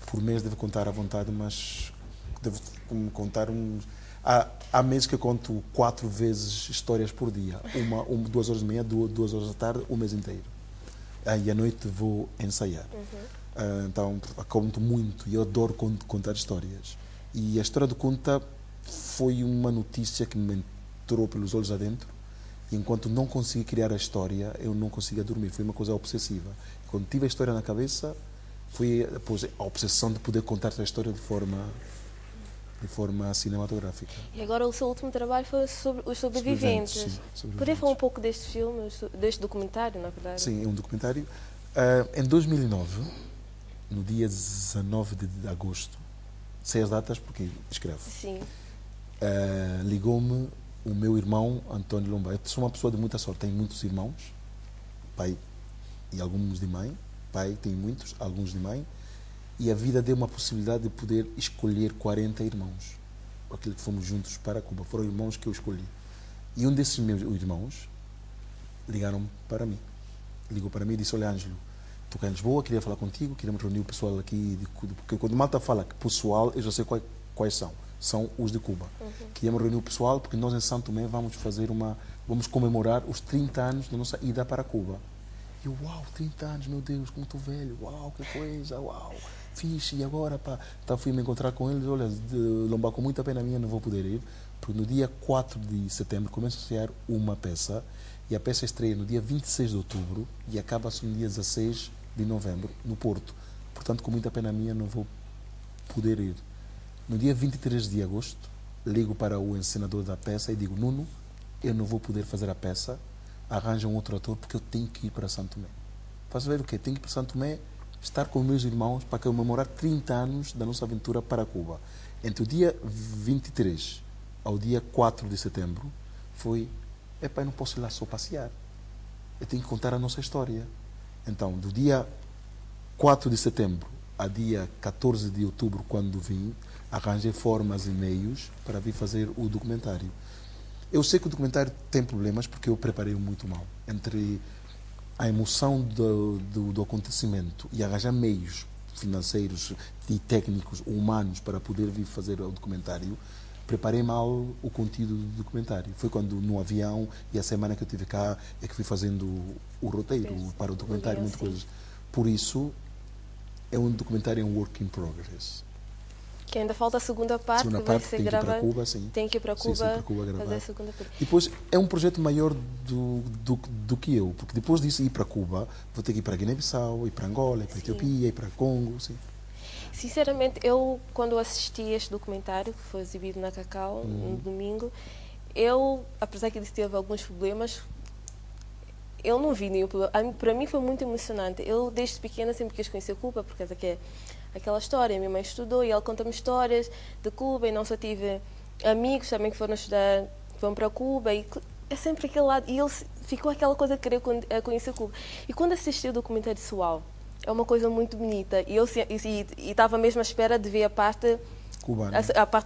Speaker 2: Por mês devo contar à vontade, mas devo contar uns... Há meses que eu conto 4 vezes histórias por dia. 2 horas de manhã, 2 horas da tarde, o mês inteiro. E à noite vou ensaiar. Então, conto muito e eu adoro contar histórias. E a história do Kunta foi uma notícia que me entrou pelos olhos adentro. E enquanto não consegui criar a história, eu não conseguia dormir. Foi uma coisa obsessiva. Quando tive a história na cabeça, foi depois a obsessão de poder contar essa história de forma cinematográfica.
Speaker 1: E agora o seu último trabalho foi sobre os sobreviventes. Poderia falar um pouco deste filme, deste documentário, na verdade?
Speaker 2: Sim, é um documentário. Em 2009, no dia 19 de agosto, sei as datas porque escrevo.
Speaker 1: Sim.
Speaker 2: Ligou-me o meu irmão António Lomba. Eu sou uma pessoa de muita sorte, tenho muitos irmãos, pai e alguns de mãe. Pai tem muitos, alguns de mãe. E a vida deu uma possibilidade de poder escolher 40 irmãos. Aquilo que fomos juntos para Cuba. Foram irmãos que eu escolhi. E um desses meus irmãos ligaram para mim. Ligou para mim e disse: olha, Ângelo, estou cá em Lisboa, queria falar contigo, queríamos reunir o pessoal aqui de Cuba. Porque quando Malta fala que pessoal, eu já sei quais são. São os de Cuba. Queríamos reunir o pessoal porque nós em Santo Tomé vamos comemorar os 30 anos da nossa ida para Cuba. E eu, uau, 30 anos, meu Deus, como estou velho, uau, que coisa, uau, fixe, e agora, pá. Então fui me encontrar com eles, olha, Lomba, com muita pena minha não vou poder ir, porque no dia 4 de setembro começo a ensaiar uma peça, e a peça estreia no dia 26 de outubro e acaba-se no dia 16 de novembro, no Porto. Portanto, com muita pena minha não vou poder ir. No dia 23 de agosto, ligo para o encenador da peça e digo: Nuno, eu não vou poder fazer a peça, arranja um outro ator porque eu tenho que ir para Santo Tomé. Faz ver o quê? Tenho que ir para Santo Tomé, estar com meus irmãos para comemorar 30 anos da nossa aventura para Cuba. Entre o dia 23 ao dia 4 de setembro foi: epá, eu não posso ir lá só passear. Eu tenho que contar a nossa história. Então, do dia 4 de setembro a dia 14 de outubro, quando vim, arranjei formas e meios para vir fazer o documentário. Eu sei que o documentário tem problemas porque eu preparei-o muito mal. Entre a emoção do acontecimento e arranjar meios financeiros e técnicos, humanos, para poder vir fazer o documentário, preparei mal o conteúdo do documentário. Foi quando no avião e a semana que eu estive cá é que fui fazendo o roteiro para o documentário, muitas coisas. Por isso, é um documentário em work in progress.
Speaker 1: Que ainda falta a segunda parte, que vai ser gravada. Tem que ir para Cuba,
Speaker 2: para Cuba gravar.
Speaker 1: fazer a segunda parte.
Speaker 2: E depois é um projeto maior do que eu, porque depois disso ir para Cuba, vou ter que ir para Guiné-Bissau, ir para Angola, ir para Etiópia, ir para Congo. Sim.
Speaker 1: Sinceramente, eu quando assisti este documentário, que foi exibido na Cacau no domingo, eu, apesar que ele teve alguns problemas, eu não vi nenhum problema. Para mim foi muito emocionante. Eu desde pequena sempre quis conhecer Cuba, porque essa que é aquela história. Minha mãe estudou e ela conta-me histórias de Cuba, e não só tive amigos também que foram estudar, vão para Cuba, e é sempre aquele lado, e ele ficou aquela coisa de querer conhecer Cuba. E quando assisti o documentário de Sual, é uma coisa muito bonita, e eu estava mesmo à espera de ver a parte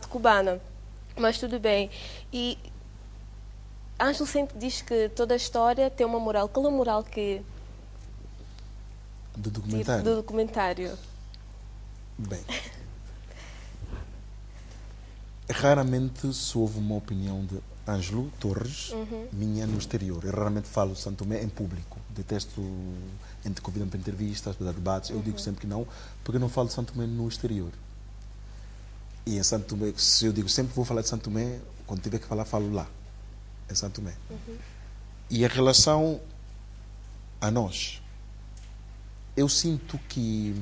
Speaker 1: cubana, mas tudo bem. E Ângelo sempre diz que toda a história tem uma moral. Qual é a moral que
Speaker 2: Do documentário?
Speaker 1: Do documentário.
Speaker 2: Bem, raramente se ouve uma opinião de Ângelo Torres, minha no exterior. Eu raramente falo Santo Tomé em público. Detesto entre convidam para entrevistas, para debates. Eu digo sempre que não, porque eu não falo de Santo Tomé no exterior. E em Santo Tomé, se eu digo sempre vou falar de Santo Tomé, quando tiver que falar, falo lá, em Santo Tomé. E a relação a nós, eu sinto que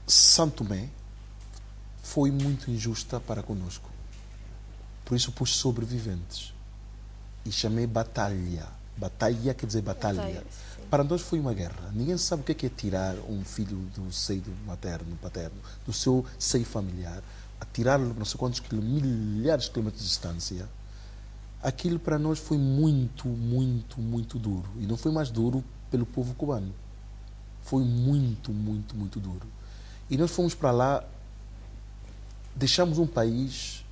Speaker 2: Santo Tomé foi muito injusta para conosco. Por isso pus sobreviventes e chamei batalha. Batalha quer dizer batalha. Para nós foi uma guerra. Ninguém sabe o que é tirar um filho do seio materno, paterno, do seu seio familiar, a tirá-lo não sei quantos milhares de quilómetros de distância. Aquilo para nós foi muito, muito, muito duro. E não foi mais duro pelo povo cubano. Foi muito, muito, muito duro. E nós fomos para lá, deixamos um país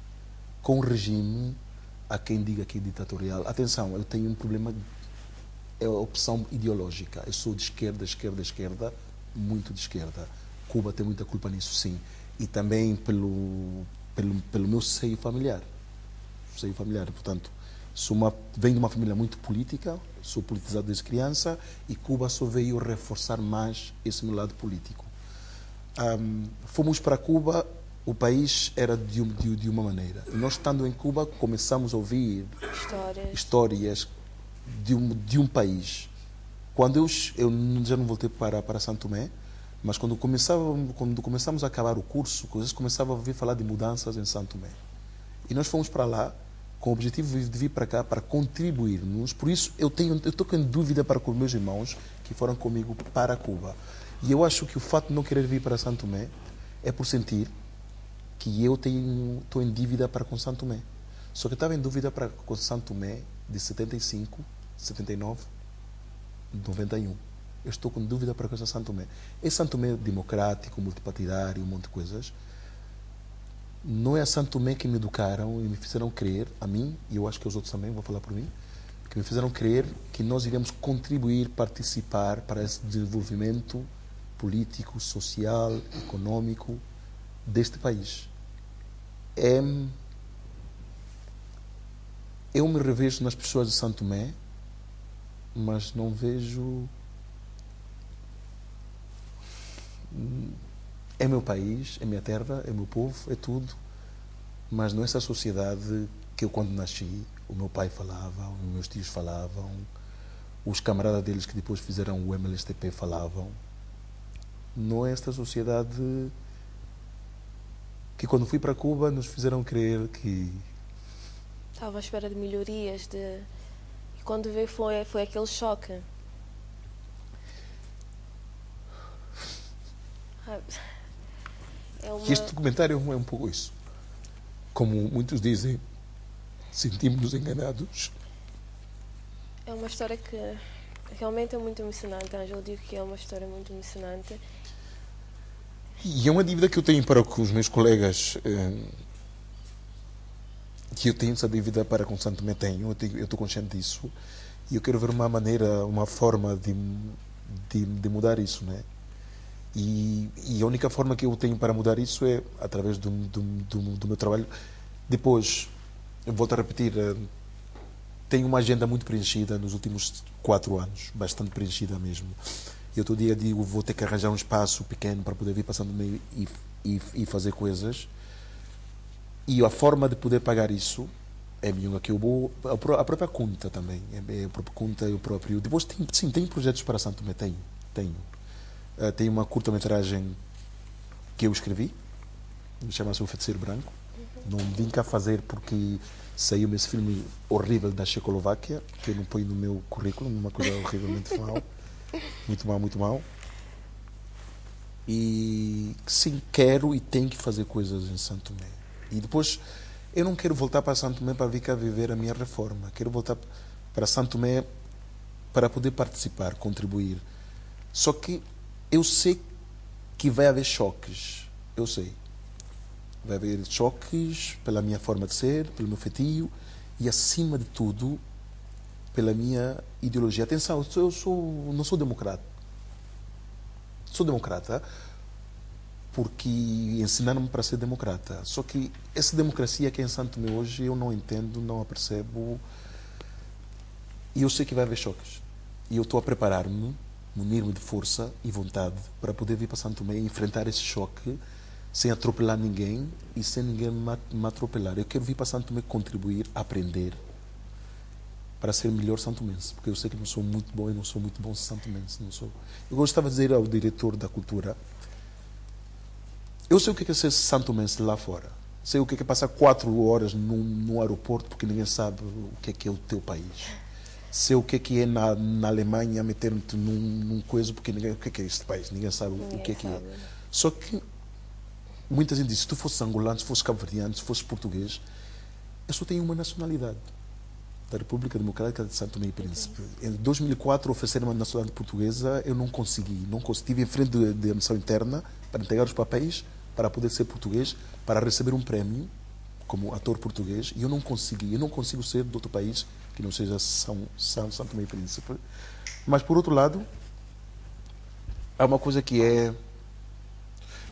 Speaker 2: com um regime, há quem diga que é ditatorial. Atenção, eu tenho um problema, é a opção ideológica. Eu sou de esquerda, esquerda, esquerda, muito de esquerda. Cuba tem muita culpa nisso, sim. E também pelo meu seio familiar. Seio familiar, portanto, venho de uma família muito política, sou politizado desde criança, e Cuba só veio reforçar mais esse meu lado político. Fomos para Cuba, o país era de uma maneira. E nós, estando em Cuba, começamos a ouvir histórias de um país. Quando eu já não voltei para Santo Tomé, mas quando começamos a acabar o curso, começava a ouvir falar de mudanças em Santo Tomé. E nós fomos para lá com o objetivo de vir para cá para contribuirmos. Por isso, eu estou com dúvida para com os meus irmãos que foram comigo para Cuba. E eu acho que o fato de não querer vir para Santo Tomé é por sentir que eu estou em dívida para com Santo Tomé. Só que eu estava em dúvida para com Santo Tomé de 75, 79, 91. Eu estou com dúvida para com Santo Tomé. Esse Santo Tomé democrático, multipartidário, um monte de coisas. Não é a Santo Tomé que me educaram e me fizeram crer, a mim, e eu acho que os outros também, vou falar por mim, que me fizeram crer que nós iríamos contribuir, participar para esse desenvolvimento político, social, econômico deste país. Eu me revejo nas pessoas de Santo Tomé, mas não vejo... É meu país, é minha terra, é meu povo, é tudo, mas não é essa sociedade que eu, quando nasci, o meu pai falava, os meus tios falavam, os camaradas deles que depois fizeram o MLSTP falavam. Não é esta sociedade que, quando fui para Cuba, nos fizeram crer que...
Speaker 1: Estava à espera de melhorias, e quando veio foi aquele choque.
Speaker 2: E este documentário é um pouco isso. Como muitos dizem, sentimos-nos enganados.
Speaker 1: É uma história que realmente é muito emocionante, Ângelo. Eu digo que é uma história muito emocionante.
Speaker 2: E é uma dívida que eu tenho para com os meus colegas, que eu tenho essa dívida para com Santo Tomé. Eu estou consciente disso. E eu quero ver uma maneira, uma forma de mudar isso, né? E a única forma que eu tenho para mudar isso é através do meu trabalho. Depois, eu volto a repetir, tenho uma agenda muito preenchida nos últimos 4 anos, bastante preenchida mesmo. Eu todo dia digo, vou ter que arranjar um espaço pequeno para poder vir passando no meio e fazer coisas. E a forma de poder pagar isso é minha, que eu vou... A própria conta também, a própria conta e o próprio... Depois, tenho projetos para Santo Tomé, tenho. Tenho uma curta-metragem que eu escrevi, chama-se O Feiticeiro Branco. Não vim cá fazer porque saiu-me esse filme horrível da Checoslováquia, que eu não ponho no meu currículo, uma coisa horrivelmente mal. Muito mal, muito mal. E sim, quero e tenho que fazer coisas em Santo Tomé. E depois, eu não quero voltar para Santo Tomé para vir cá viver a minha reforma. Quero voltar para Santo Tomé para poder participar, contribuir. Só que eu sei que vai haver choques. Eu sei. Vai haver choques pela minha forma de ser, pelo meu feitio. E, acima de tudo, pela minha ideologia. Atenção, não sou democrata. Sou democrata porque ensinaram-me para ser democrata. Só que essa democracia que é em Santo Tomé hoje eu não entendo, não a percebo. E eu sei que vai haver choques. E eu estou a preparar-me, munir-me de força e vontade para poder vir para Santo Tomé e enfrentar esse choque sem atropelar ninguém e sem ninguém me atropelar. Eu quero vir para Santo Tomé contribuir, aprender para ser melhor santomense, porque eu sei que não sou muito bom e não sou muito bom santomense. Não sou. Eu gostava de dizer ao diretor da cultura, eu sei o que é ser santomense lá fora. Sei o que é passar 4 horas num aeroporto porque ninguém sabe o que é o teu país. Sei o que é na Alemanha meter-te num coisa porque ninguém, o que é este país, ninguém sabe o que é. Só que muita gente diz, se tu fosses angolano, se fosses cabo-verdiano, se fosses português, eu só tenho uma nacionalidade, da República Democrática de Santo Tomé e Príncipe. Em 2004 ofereceram uma nacionalidade portuguesa, eu não consegui. Estive em frente da missão interna para entregar os papéis para poder ser português, para receber um prémio como ator português, e eu não consegui. Eu não consigo ser de outro país que não seja Santo Tomé e Príncipe. Mas, por outro lado, há uma coisa que é,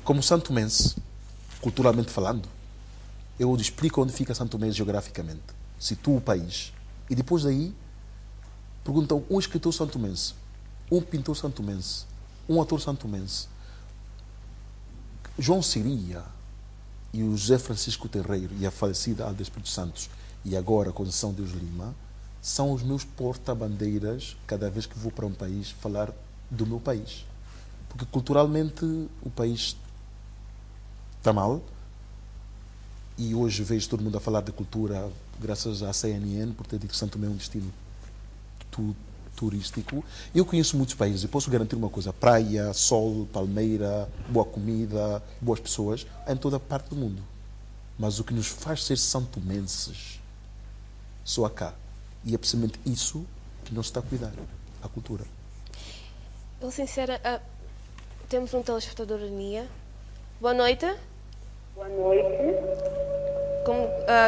Speaker 2: como santomense, culturalmente falando, eu explico onde fica Santo Tomé geograficamente, situo o país, e depois daí perguntam um escritor santomense, um pintor santomense, um ator santomense, João Siria e o José Francisco Terreiro e a falecida Alda Espírito Santos e agora a Conceição Deus Lima são os meus porta-bandeiras cada vez que vou para um país falar do meu país. Porque culturalmente o país está mal e hoje vejo todo mundo a falar de cultura graças à CNN por ter dito que Santo Tomé é um destino turístico. Eu conheço muitos países e posso garantir uma coisa: praia, sol, palmeira, boa comida, boas pessoas, há em toda a parte do mundo. Mas o que nos faz ser santomenses só há cá. E é precisamente isso que não se está a cuidar, a cultura.
Speaker 1: Eu, sincera, temos um telespectador em linha. Boa noite.
Speaker 7: Boa noite.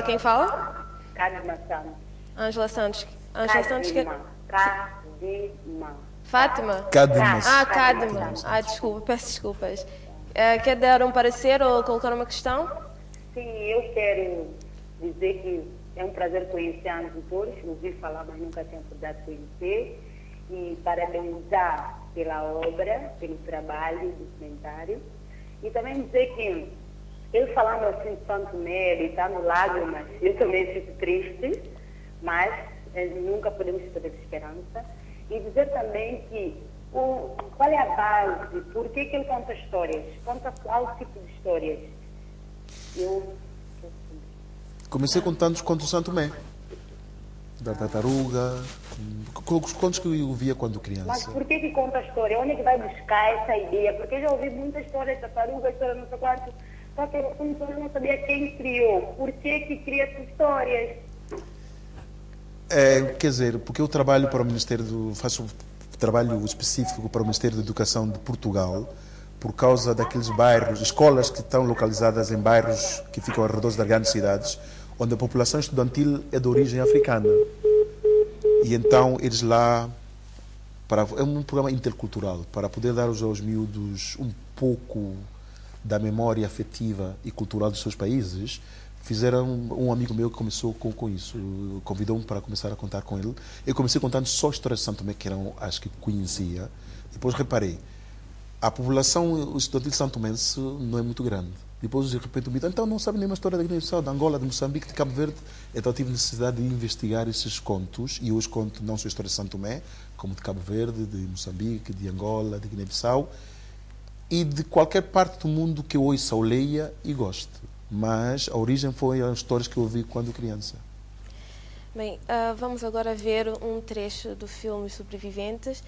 Speaker 1: Quem fala?
Speaker 7: Cadma Santos.
Speaker 1: Ângela Santos. Ângela Santos.
Speaker 7: Cadma.
Speaker 1: Fátima?
Speaker 2: Cadma.
Speaker 1: Cadma. Desculpa, peço desculpas. Quer dar um parecer ou colocar uma questão?
Speaker 7: Sim, eu quero dizer que é um prazer conhecer a Antônios, ouvi falar, mas nunca tinha oportunidade de conhecer, e parabenizar pela obra, pelo trabalho do documentário, e também dizer que ele falando assim de Santo Tomé, ele está no lágrimas, eu também fico triste, mas nunca podemos perder esperança, e dizer também que qual é a base, por que ele conta histórias, conta qual tipo de histórias.
Speaker 2: Comecei contando os contos do Santo Tomé, da tartaruga, os contos que eu via quando criança.
Speaker 7: Mas por que conta a história? Onde é que vai buscar essa ideia? Porque eu já ouvi muitas histórias de tartaruga, história não sei quanto, só que eu não sabia quem criou. Por que cria essas histórias?
Speaker 2: Quer dizer, porque eu trabalho para o Ministério faço um trabalho específico para o Ministério da Educação de Portugal, por causa daqueles bairros, escolas que estão localizadas em bairros que ficam ao redor das grandes cidades, onde a população estudantil é de origem africana. E então eles lá, é um programa intercultural, para poder dar aos miúdos um pouco da memória afetiva e cultural dos seus países, fizeram um amigo meu que começou com isso, convidou-me para começar a contar com ele. Eu comecei contando só histórias de Santo Tomé, que eram as que conhecia. Depois reparei, a população estudantil santomense não é muito grande. Depois, de repente, me então não sabe nenhuma história da Guiné-Bissau, de Angola, de Moçambique, de Cabo Verde. Então tive necessidade de investigar esses contos, e hoje conto não só histórias de Santo Tomé, como de Cabo Verde, de Moçambique, de Angola, de Guiné-Bissau, e de qualquer parte do mundo que eu ouça ou leia e goste. Mas a origem foi as histórias que eu ouvi quando criança.
Speaker 1: Bem, vamos agora ver um trecho do filme Sobreviventes,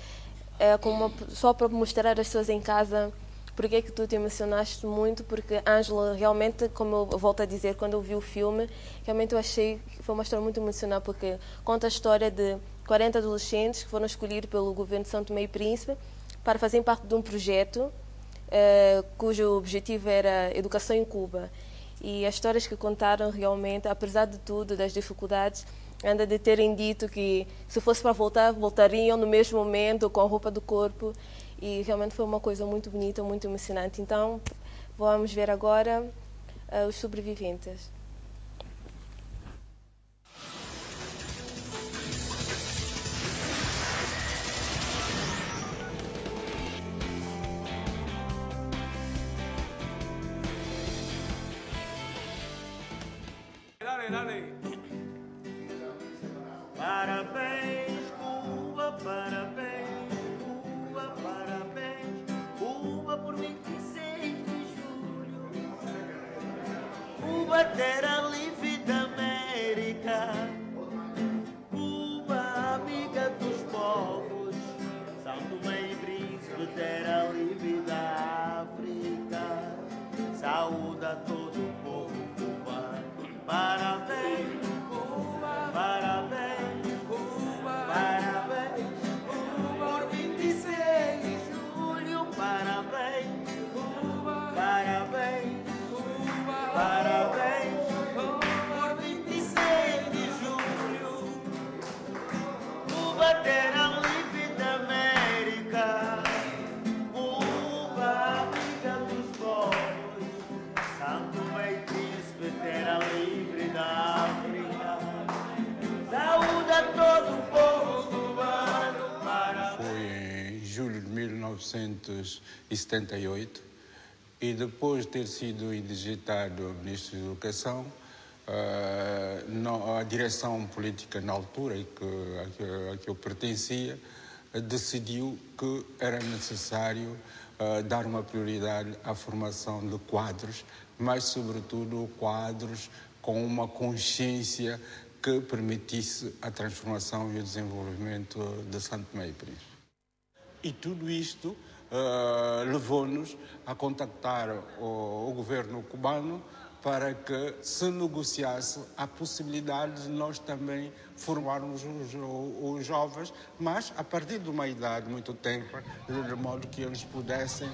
Speaker 1: só para mostrar às pessoas em casa porque é que tu te emocionaste muito, porque Ângela, realmente, como eu volto a dizer, quando eu vi o filme, realmente eu achei que foi uma história muito emocional, porque conta a história de 40 adolescentes que foram escolhidos pelo governo de Santo Tomé e Príncipe para fazerem parte de um projeto cujo objetivo era educação em Cuba. E as histórias que contaram realmente, apesar de tudo, das dificuldades, ainda de terem dito que se fosse para voltar, voltariam no mesmo momento, com a roupa do corpo. E realmente foi uma coisa muito bonita, muito emocionante. Então, vamos ver agora os sobreviventes.
Speaker 8: Parabéns, Cuba, parabéns, Cuba, parabéns, Cuba por 26 de julho. Cuba, terra livre da América, Cuba, amiga dos povos, São Tomé e Príncipe, terra livre da África. Saúde a todo o povo cubano. Parabéns, Cuba, parabéns, Cuba, parabéns, Cuba, por 26 de julho. Parabéns, Cuba, parabéns, Cuba, parabéns, por 26 de julho. Cuba, terra livre da América, Cuba, amiga dos povos, Santo Tomé e Príncipe, terra livre da África. Saúde a todo o povo cubano.
Speaker 9: Foi em julho de 1978 e depois de ter sido indigitado Ministro da Educação, a direção política na altura a que eu pertencia decidiu que era necessário dar uma prioridade à formação de quadros, mas sobretudo quadros com uma consciência que permitisse a transformação e o desenvolvimento de Santo Tomé e Príncipe. E tudo isto levou-nos a contactar o governo cubano para que se negociasse a possibilidade de nós também formarmos os jovens, mas a partir de uma idade muito tenra, de modo que eles pudessem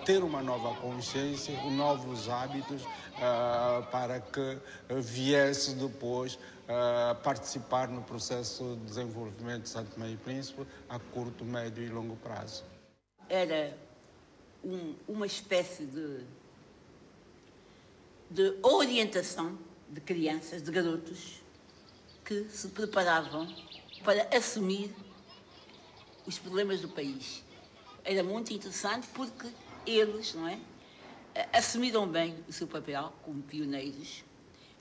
Speaker 9: ter uma nova consciência, novos hábitos, para que viesse depois participar no processo de desenvolvimento de Santo Tomé e Príncipe a curto, médio e longo prazo.
Speaker 10: Era uma espécie de orientação de crianças, de garotos, que se preparavam para assumir os problemas do país. Era muito interessante porque eles, não é, assumiram bem o seu papel como pioneiros,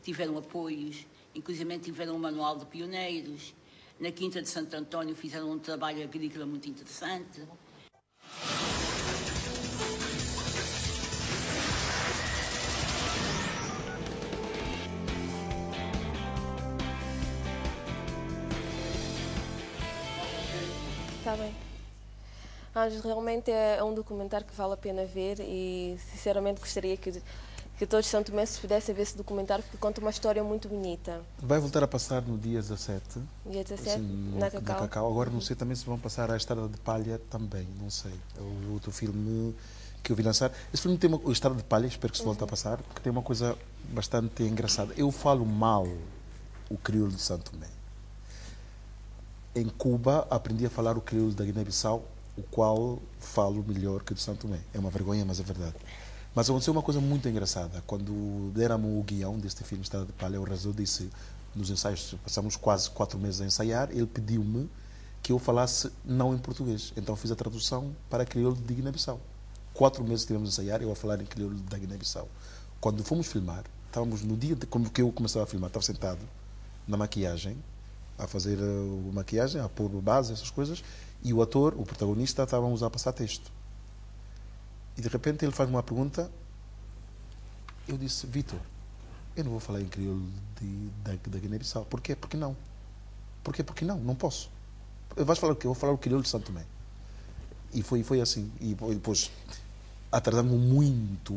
Speaker 10: tiveram apoios, inclusive tiveram um manual de pioneiros. Na Quinta de Santo António fizeram um trabalho agrícola muito interessante.
Speaker 1: Está bem. Ângelo, realmente é um documentário que vale a pena ver e, sinceramente, gostaria que todos os santomenses pudessem ver esse documentário, porque conta uma história muito bonita.
Speaker 2: Vai voltar a passar no dia 17.
Speaker 1: Dia 17,
Speaker 2: assim,
Speaker 1: na Cacau.
Speaker 2: Agora não sei também se vão passar a Estrada de Palha também, não sei. É o outro filme que eu vi lançar. Esse filme tem o Estrada de Palha, espero que se volte a passar, porque tem uma coisa bastante engraçada. Eu falo mal o crioulo de Santo Tomé. Em Cuba, aprendi a falar o crioulo da Guiné-Bissau, o qual falo melhor que o de Santo Tomé. É uma vergonha, mas é verdade. Mas aconteceu uma coisa muito engraçada. Quando deram o guião deste filme, Estrada de Palha, o Razou disse, nos ensaios, passamos quase 4 meses a ensaiar, ele pediu-me que eu falasse não em português. Então fiz a tradução para crioulo de Guiné-Bissau. 4 meses tivemos a ensaiar, eu a falar em crioulo da Guiné-Bissau. Quando fomos filmar, estávamos no dia como que eu começava a filmar, estava sentado na maquiagem, a fazer a maquiagem, a pôr base, essas coisas, e o ator, o protagonista, estávamos a passar texto. E de repente ele faz uma pergunta, eu disse, Vitor, eu não vou falar em crioulo da Guiné-Bissau. Por quê? Porque não. Por quê? Porque não, não posso. Vais falar o quê? Eu vou falar o crioulo de Santo Tomé. E foi assim. E depois atrasamos muito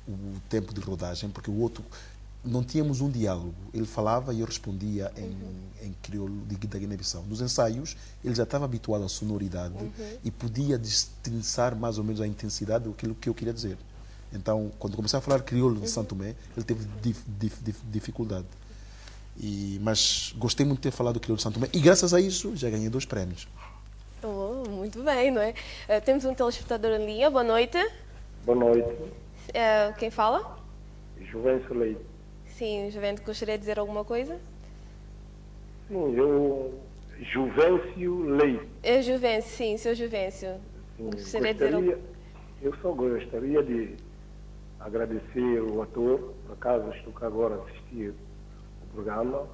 Speaker 2: o tempo de rodagem, porque o outro, não tínhamos um diálogo. Ele falava e eu respondia em crioulo da Guiné-Bissau. Nos ensaios, ele já estava habituado à sonoridade e podia destrinçar mais ou menos a intensidade daquilo que eu queria dizer. Então, quando comecei a falar crioulo de Santo Tomé, ele teve dificuldade. Mas gostei muito de ter falado do crioulo de Santo Tomé e graças a isso já ganhei 2 prémios.
Speaker 1: Oh, muito bem, não é? Temos um telespectador em linha. Boa noite.
Speaker 11: Boa noite.
Speaker 1: Quem fala?
Speaker 11: Juvencio Leite.
Speaker 1: Sim, Juvencio, gostaria de dizer alguma coisa?
Speaker 11: Sim, Juvencio Leite.
Speaker 1: Juvencio, sim, seu Juvencio.
Speaker 11: Eu só gostaria de agradecer o ator, por acaso estou cá agora a assistir o programa,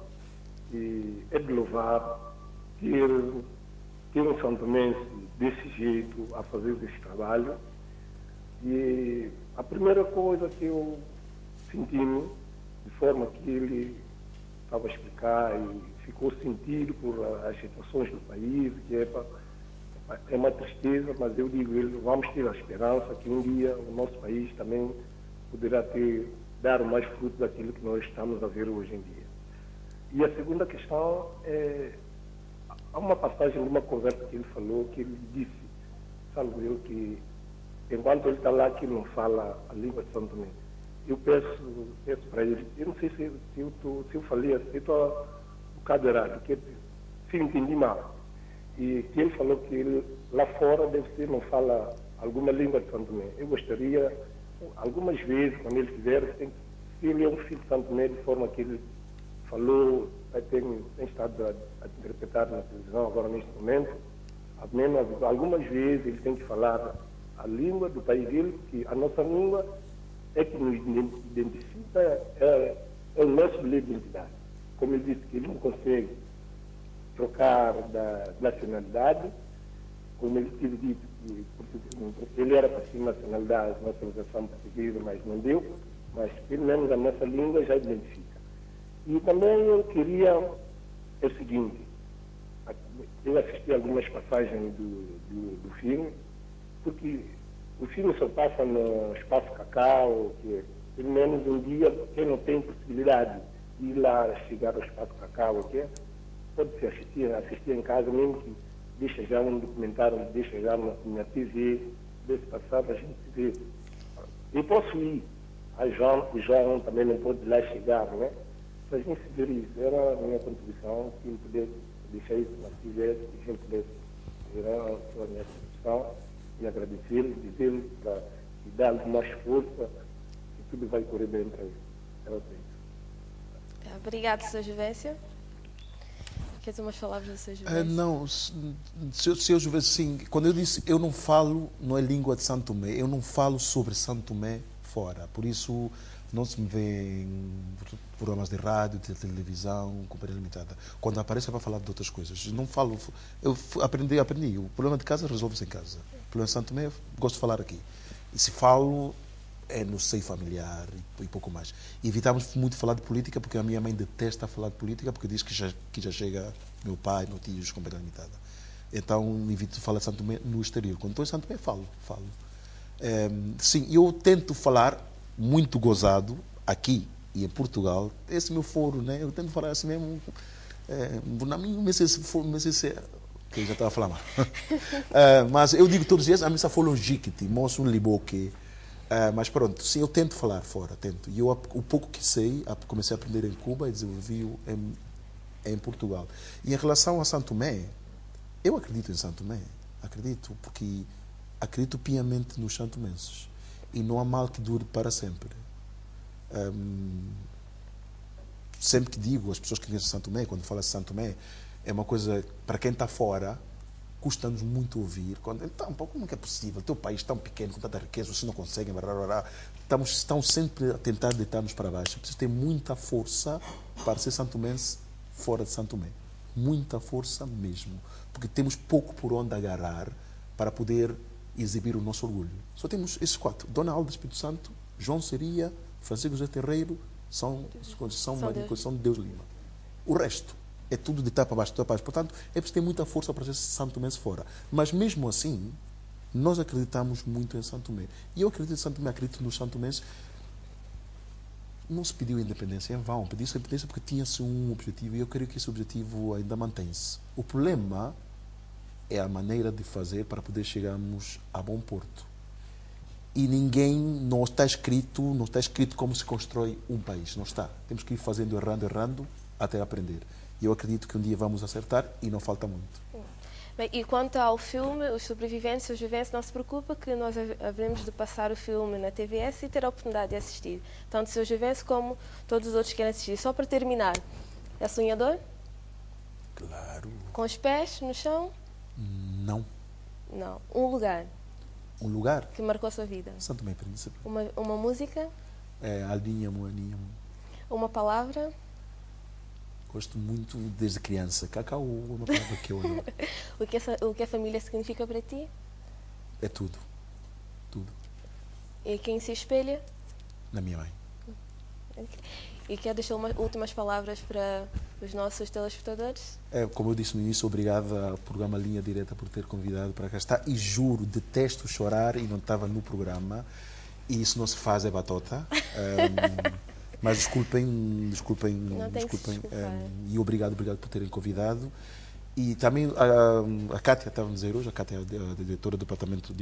Speaker 11: e é de louvar ter um santomense desse jeito a fazer esse trabalho. E a primeira coisa que eu senti-me, de forma que ele estava a explicar e ficou sentido por as situações do país, que é uma tristeza, mas eu digo, vamos ter a esperança que um dia o nosso país também poderá dar mais fruto daquilo que nós estamos a ver hoje em dia. E a segunda questão é, há uma passagem de uma conversa que ele falou, que ele disse, salvo eu, que enquanto ele está lá, que não fala a língua de São Tomé. Eu peço para ele, eu não sei se eu falei assim, eu estou um bocado errado, que se entendi mal. E que ele falou que ele, lá fora deve ser, não fala alguma língua de São Tomé. Eu gostaria, algumas vezes, quando ele estiver, se ele é um filho de São Tomé, de forma que ele falou, tem estado a interpretar na televisão agora neste momento, algumas vezes ele tem que falar a língua do país dele, porque a nossa língua é que nos identifica, é o nosso bilhete de identidade. Como ele disse que ele não consegue trocar da nacionalidade, como ele tinha dito que ele era para ser nacionalidade, nacionalização portuguesa, mas não deu, mas pelo menos a nossa língua já identifica. E também eu queria o seguinte, eu assisti algumas passagens do filme, porque o filme só passa no Espaço Cacau, que pelo menos um dia, quem não tem possibilidade de ir lá chegar ao Espaço Cacau, pode-se assistir em casa, mesmo que deixa já um documentário, deixa já na TV, desse passado a gente vê. Eu posso ir, o João também não pode lá chegar, né? Se a gente ver isso, era a minha contribuição, se ele pudesse deixar isso na TV, se a gente pudesse virar a minha contribuição e agradecer, dizer para dar mais força, que tudo vai correr bem para ele.
Speaker 1: Obrigado, Sr. Juvencio. Quer dizer umas palavras do Sr. Juvencio?
Speaker 2: Não, Sr. Juvencio, sim. Quando eu disse eu não falo, não é língua de Santo Tomé, eu não falo sobre Santo Tomé fora. Por isso não se me vê em programas de rádio, de televisão, companhia limitada. Quando aparece é para falar de outras coisas. Não falo, eu aprendi. O problema de casa resolve-se em casa. O problema de Santo Tomé, gosto de falar aqui. E se falo, é no seio familiar e pouco mais. E evitamos muito falar de política, porque a minha mãe detesta falar de política, porque diz que já chega meu pai, meu tio, companhia limitada. Então, evito falar de Santo Tomé no exterior. Quando estou em Santo Tomé, falo. Sim, eu tento falar muito gozado aqui e em Portugal. Esse é o meu foro, né? Eu tento falar assim mesmo. Na minha, que já estava a falar mal. Mas eu digo todos os dias, a missa foi logíquete, moço um liboque. Mas pronto, sim, eu tento falar fora, tento. E eu, o pouco que sei, comecei a aprender em Cuba e desenvolvi em Portugal. E em relação a Santo Tomé, eu acredito em Santo Tomé. Acredito, porque acredito piamente nos santomenses. E não há mal que dure para sempre. Sempre que digo, as pessoas que conhecem Santo Tomé, quando fala de Santo Tomé, é uma coisa, para quem está fora, custa-nos muito ouvir. Então, como é que é possível? O teu país tão pequeno, com tanta riqueza, vocês não conseguem, estão sempre a tentar deitar-nos para baixo. Preciso ter muita força para ser santomense fora de Santo Tomé. Muita força mesmo. Porque temos pouco por onde agarrar para poder exibir o nosso orgulho. Só temos esses 4. Dona Alda Espírito Santo, João Seria, Francisco José Terreiro, São Maria Conceição de Deus Lima. O resto é tudo de tapa abaixo, Portanto, é preciso ter muita força para ser Santo Tomé fora. Mas mesmo assim, nós acreditamos muito em Santo Tomé. E eu acredito em Santo Tomé, acredito nos Santo Tomenses. Não se pediu independência em vão. Pediu-se independência porque tinha-se um objetivo e eu creio que esse objetivo ainda mantém-se. O problema é a maneira de fazer para poder chegarmos a bom porto. E não está escrito como se constrói um país. Não está. Temos que ir fazendo, errando, até aprender. E eu acredito que um dia vamos acertar e não falta muito.
Speaker 1: Bem, e quanto ao filme, Os Sobreviventes, Os Viventes, não se preocupa que nós haveremos de passar o filme na TVS e ter a oportunidade de assistir. Tanto Seus Viventes como todos os outros que querem assistir. Só para terminar, é sonhador?
Speaker 2: Claro.
Speaker 1: Com os pés no chão?
Speaker 2: Não.
Speaker 1: Não. Um lugar?
Speaker 2: Um lugar?
Speaker 1: Que marcou a sua vida?
Speaker 2: Santo Tomé e Príncipe.
Speaker 1: Uma música?
Speaker 2: Aldinha, Moaninha.
Speaker 1: Uma palavra?
Speaker 2: Gosto muito desde criança. Cacau é uma palavra que eu amo.
Speaker 1: O que a família significa para ti?
Speaker 2: É tudo. Tudo.
Speaker 1: E quem se espelha?
Speaker 2: Na minha mãe.
Speaker 1: E quer deixar últimas palavras para os nossos telespectadores?
Speaker 2: Como eu disse no início, obrigado ao programa Linha Direta por ter convidado para cá estar. E juro, detesto chorar e não estava no programa. E isso não se faz, é batota. Mas desculpem. E obrigado por terem convidado. E também a Cátia estava a dizer hoje, a Cátia é a diretora do departamento,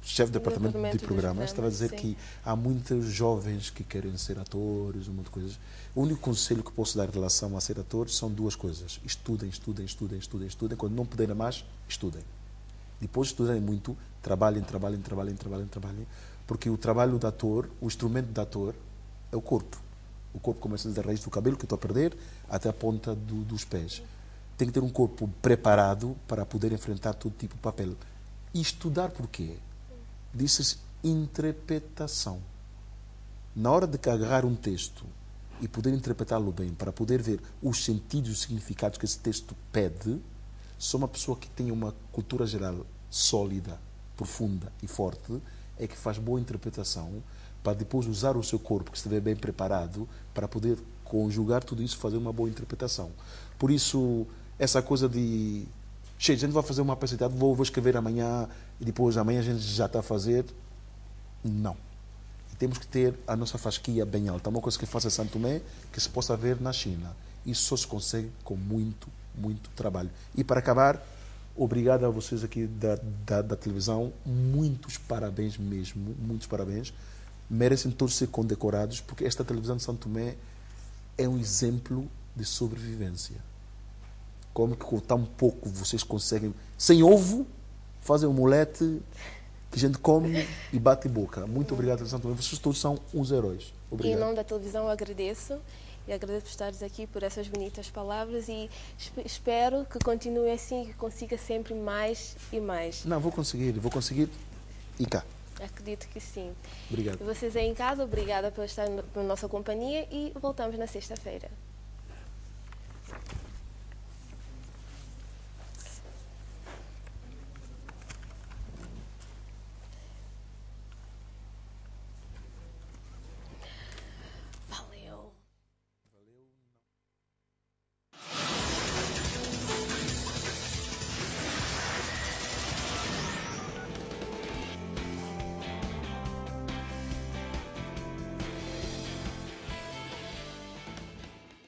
Speaker 2: chefe do departamento de programas, estava a dizer que há muitos jovens que querem ser atores, um monte de coisas. O único conselho que posso dar em relação a ser atores são duas coisas. Estudem. Quando não puderem mais, estudem. Depois de estudarem muito, trabalhem. Porque o trabalho do ator, o instrumento do ator, é o corpo. O corpo começa desde a raiz do cabelo, que eu estou a perder, até a ponta dos pés. Tem que ter um corpo preparado para poder enfrentar todo tipo de papel. E estudar porquê? Disse-se interpretação. Na hora de agarrar um texto e poder interpretá-lo bem, para poder ver os sentidos e os significados que esse texto pede, só uma pessoa que tem uma cultura geral sólida, profunda e forte é que faz boa interpretação, para depois usar o seu corpo, que estiver bem preparado, para poder conjugar tudo isso e fazer uma boa interpretação. Por isso, essa coisa de a gente vai fazer uma peça de teatro, vou escrever amanhã e depois amanhã a gente já está a fazer. Não. E temos que ter a nossa fasquia bem alta. Uma coisa que faça Santo Tomé, que se possa ver na China. Isso só se consegue com muito trabalho. E para acabar, obrigado a vocês aqui da televisão. Muitos parabéns mesmo, muitos parabéns. Merecem todos ser condecorados, porque esta televisão de Santo Tomé é um exemplo de sobrevivência. Como que com tão pouco vocês conseguem, sem ovo, fazer um omelete que a gente come e bate boca. Muito obrigado, Santo Tomé. Vocês todos são uns heróis. Obrigado.
Speaker 1: Em nome da televisão, eu agradeço. E agradeço por estares aqui, por essas bonitas palavras. E espero que continue assim e que consiga sempre mais e mais.
Speaker 2: Não, vou conseguir e cá.
Speaker 1: Acredito que sim.
Speaker 2: Obrigado.
Speaker 1: E vocês aí em casa, obrigada por estar na nossa companhia e voltamos na sexta-feira.